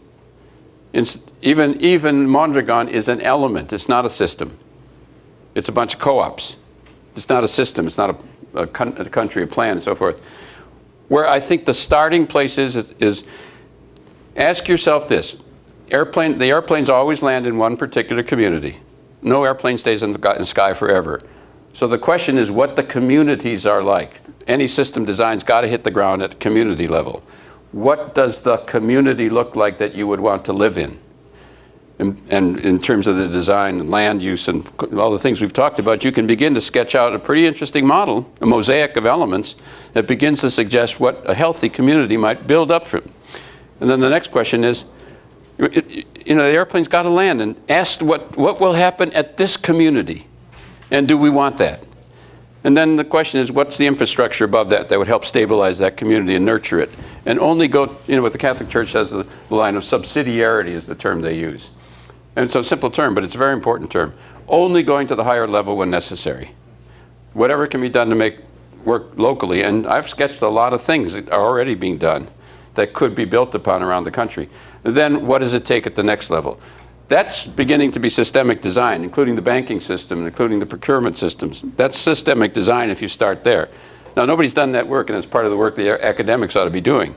Speaker 1: Even Mondragon is an element. It's not a system. It's a bunch of co-ops. It's not a system. It's not a country, a plan, and so forth. Where I think the starting place is ask yourself this. The airplanes always land in one particular community. No airplane stays in the sky forever. So the question is what the communities are like. Any system design's got to hit the ground at community level. What does the community look like that you would want to live in? And in terms of the design and land use and all the things we've talked about, you can begin to sketch out a pretty interesting model, a mosaic of elements that begins to suggest what a healthy community might build up from. And then the next question is, the airplane's got to land, and ask what will happen at this community. And do we want that? And then the question is, what's the infrastructure above that would help stabilize that community and nurture it? And only go, what the Catholic Church has, the line of subsidiarity is the term they use. And it's a simple term, but it's a very important term. Only going to the higher level when necessary. Whatever can be done to make work locally, and I've sketched a lot of things that are already being done that could be built upon around the country. Then what does it take at the next level? That's beginning to be systemic design, including the banking system, including the procurement systems. That's systemic design if you start there. Now, nobody's done that work, and it's part of the work the academics ought to be doing.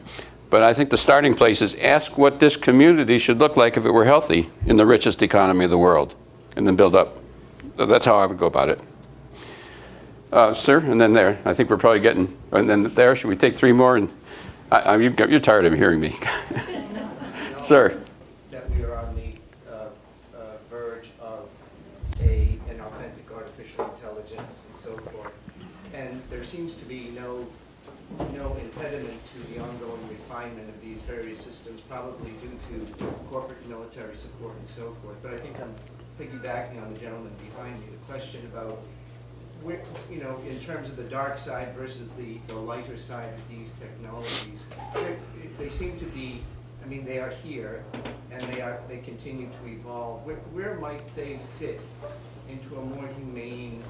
Speaker 1: But I think the starting place is ask what this community should look like if it were healthy in the richest economy of the world, and then build up. That's how I would go about it. Sir, and then there. I think we're probably getting, and then there. Should we take 3 more? And you're tired of hearing me. Sir.
Speaker 7: That we are on the verge of an authentic artificial intelligence and so forth. And there seems to be no impediment to the ongoing refinement of these various systems, probably due to corporate military support and so forth. But I think I'm piggybacking on the gentleman behind me, the question about, in terms of the dark side versus the lighter side of these technologies, they seem to be, they are here, and they continue to evolve. Where might they fit into a more humane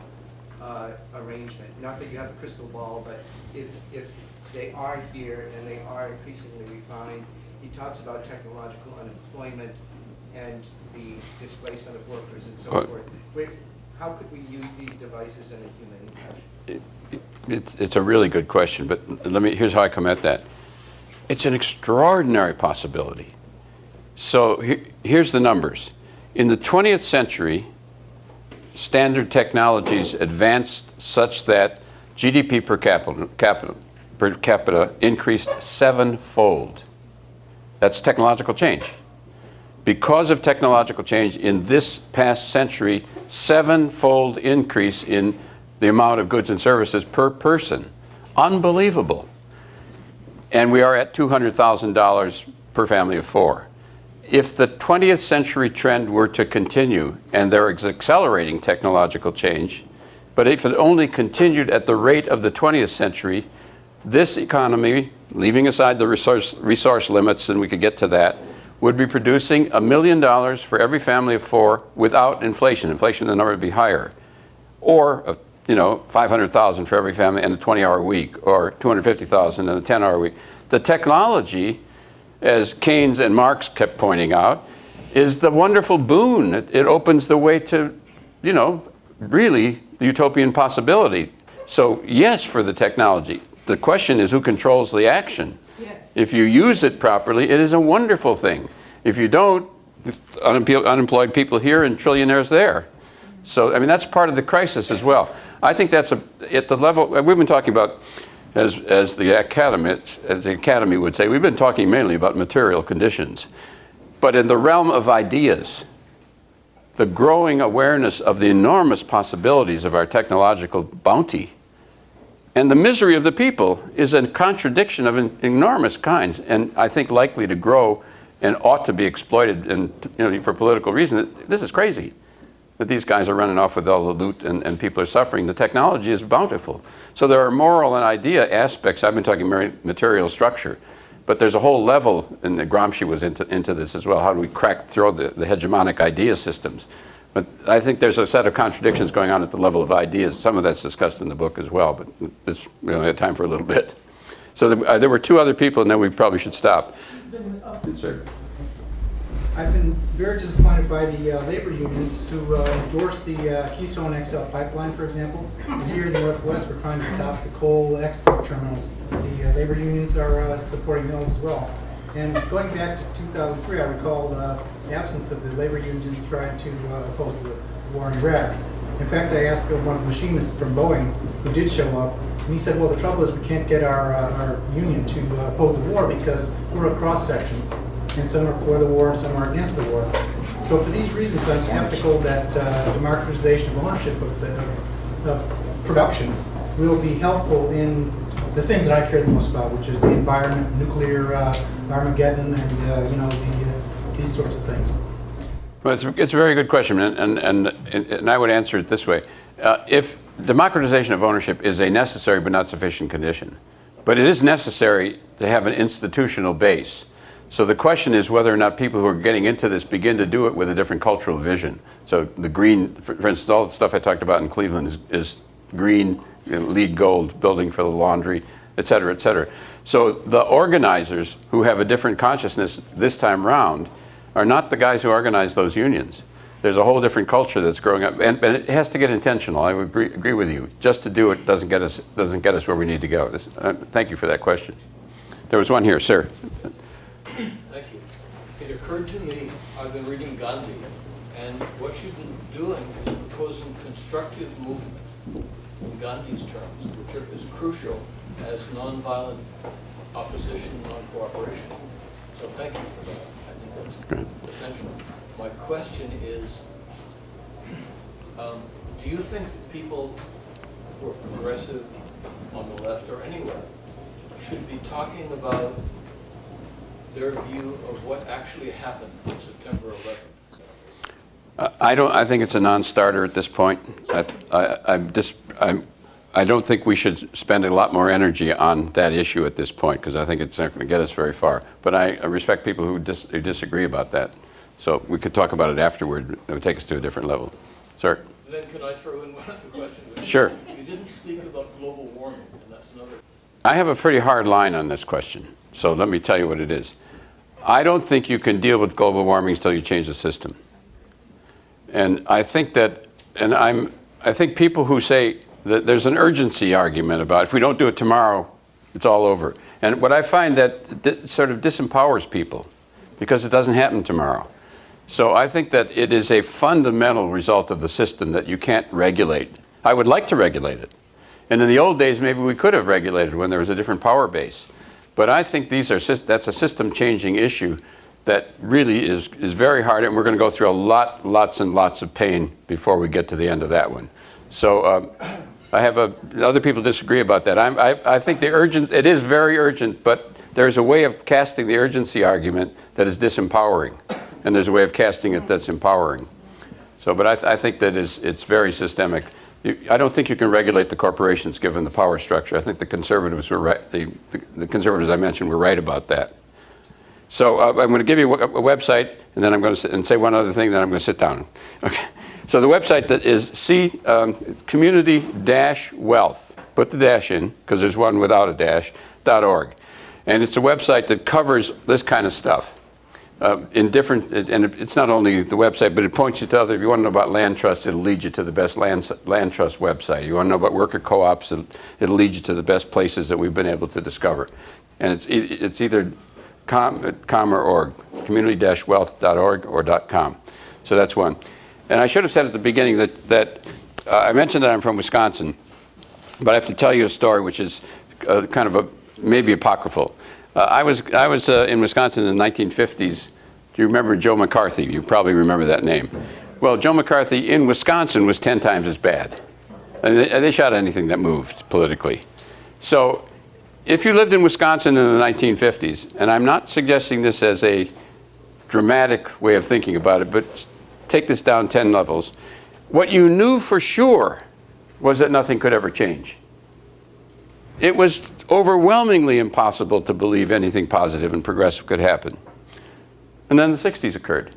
Speaker 7: arrangement? Not that you have a crystal ball, but if they are here and they are increasingly refined. He talks about technological unemployment and the displacement of workers and so forth. How could we use these devices in a human touch?
Speaker 1: It's a really good question, but here's how I come at that. It's an extraordinary possibility. So here's the numbers. In the 20th century, standard technologies advanced such that GDP per capita increased 7-fold. That's technological change. Because of technological change in this past century, 7-fold increase in the amount of goods and services per person. Unbelievable. And we are at $200,000 per family of 4. If the 20th century trend were to continue, and there is accelerating technological change, but if it only continued at the rate of the 20th century, this economy, leaving aside the resource limits, and we could get to that, would be producing $1 million for every family of 4 without inflation. Inflation, the number would be higher. Or, $500,000 for every family and a 20-hour week, or $250,000 and a 10-hour week. The technology, as Keynes and Marx kept pointing out, is the wonderful boon. It opens the way to, really the utopian possibility. So yes, for the technology. The question is who controls the action.
Speaker 5: Yes.
Speaker 1: If you use it properly, it is a wonderful thing. If you don't, unemployed people here and trillionaires there. So, that's part of the crisis as well. I think that's at the level, we've been talking about, as the academy would say, we've been talking mainly about material conditions. But in the realm of ideas, the growing awareness of the enormous possibilities of our technological bounty and the misery of the people is a contradiction of enormous kinds, and I think likely to grow and ought to be exploited for political reasons. This is crazy that these guys are running off with all the loot and people are suffering. The technology is bountiful. So there are moral and idea aspects. I've been talking material structure, but there's a whole level, and Gramsci was into this as well. How do we crack through the hegemonic idea systems? But I think there's a set of contradictions going on at the level of ideas. Some of that's discussed in the book as well, but we only have time for a little bit. So there were 2 other people, and then we probably should stop. Sir.
Speaker 8: I've been very disappointed by the labor unions who endorsed the Keystone XL pipeline, for example. And here in the Northwest, we're trying to stop the coal export terminals. The labor unions are supporting those as well. And going back to 2003, I recall the absence of the labor unions trying to oppose the war in Iraq. In fact, I asked one of the machinists from Boeing who did show up, and he said, well, the trouble is we can't get our union to oppose the war because we're a cross-section. And some are for the war and some are against the war. So for these reasons, I'm skeptical that democratization of ownership of production will be helpful in the things that I care the most about, which is the environment, nuclear Armageddon, and these sorts of things.
Speaker 1: Well, it's a very good question, and I would answer it this way. If democratization of ownership is a necessary but not sufficient condition, but it is necessary to have an institutional base. So the question is whether or not people who are getting into this begin to do it with a different cultural vision. So the green, for instance, all the stuff I talked about in Cleveland is green, LEED gold, building for the laundry, et cetera, et cetera. So the organizers who have a different consciousness this time round are not the guys who organize those unions. There's a whole different culture that's growing up, and it has to get intentional. I would agree with you. Just to do it doesn't get us where we need to go. Thank you for that question. There was one here, sir.
Speaker 9: Thank you. It occurred to me, I've been reading Gandhi, and what you've been doing is proposing constructive movement in Gandhi's terms, which is crucial as nonviolent opposition, non-cooperation. So thank you for that. I think that's essential. My question is, do you think people who are progressive on the left or anywhere should be talking about their view of what actually happened on September 11th?
Speaker 1: I think it's a non-starter at this point. I don't think we should spend a lot more energy on that issue at this point because I think it's not going to get us very far. But I respect people who disagree about that. So we could talk about it afterward. It would take us to a different level. Sir?
Speaker 9: Then could I throw in one other question?
Speaker 1: Sure.
Speaker 9: You didn't speak about global warming, and that's another.
Speaker 1: I have a pretty hard line on this question, so let me tell you what it is. I don't think you can deal with global warming until you change the system. And I think that, I think people who say that there's an urgency argument about if we don't do it tomorrow, it's all over. And what I find that sort of disempowers people because it doesn't happen tomorrow. So I think that it is a fundamental result of the system that you can't regulate. I would like to regulate it. And in the old days, maybe we could have regulated when there was a different power base. But I think that's a system-changing issue that really is very hard, and we're going to go through lots and lots of pain before we get to the end of that one. So I have other people disagree about that. I think it is very urgent, but there's a way of casting the urgency argument that is disempowering, and there's a way of casting it that's empowering. So, but I think that it's very systemic. I don't think you can regulate the corporations given the power structure. I think the conservatives were right. The conservatives I mentioned were right about that. So I'm going to give you a website, and then I'm going to say one other thing, then I'm going to sit down. Okay. So the website that is community-wealth. Put the dash in, because there's one without a dash, .org. And it's a website that covers this kind of stuff. In different, and it's not only the website, but it points you to other, if you want to know about land trusts, it'll lead you to the best land trust website. You want to know about worker co-ops, it'll lead you to the best places that we've been able to discover. And it's either com or org, community-wealth.org or .com. So that's one. And I should have said at the beginning that I mentioned that I'm from Wisconsin, but I have to tell you a story which is kind of maybe apocryphal. I was in Wisconsin in the 1950s. Do you remember Joe McCarthy? You probably remember that name. Well, Joe McCarthy in Wisconsin was 10 times as bad. And they shot anything that moved politically. So if you lived in Wisconsin in the 1950s, and I'm not suggesting this as a dramatic way of thinking about it, but take this down 10 levels, what you knew for sure was that nothing could ever change. It was overwhelmingly impossible to believe anything positive and progressive could happen. And then the 60s occurred.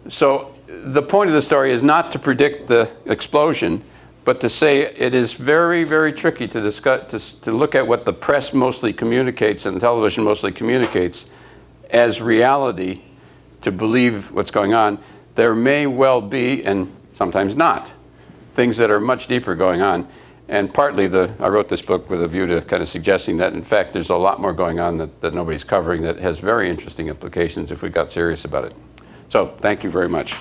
Speaker 1: So the point of the story is not to predict the explosion, but to say it is very, very tricky to discuss, to look at what the press mostly communicates and television mostly communicates as reality, to believe what's going on. There may well be, and sometimes not, things that are much deeper going on. And partly I wrote this book with a view to kind of suggesting that, in fact, there's a lot more going on that nobody's covering that has very interesting implications if we got serious about it. So thank you very much.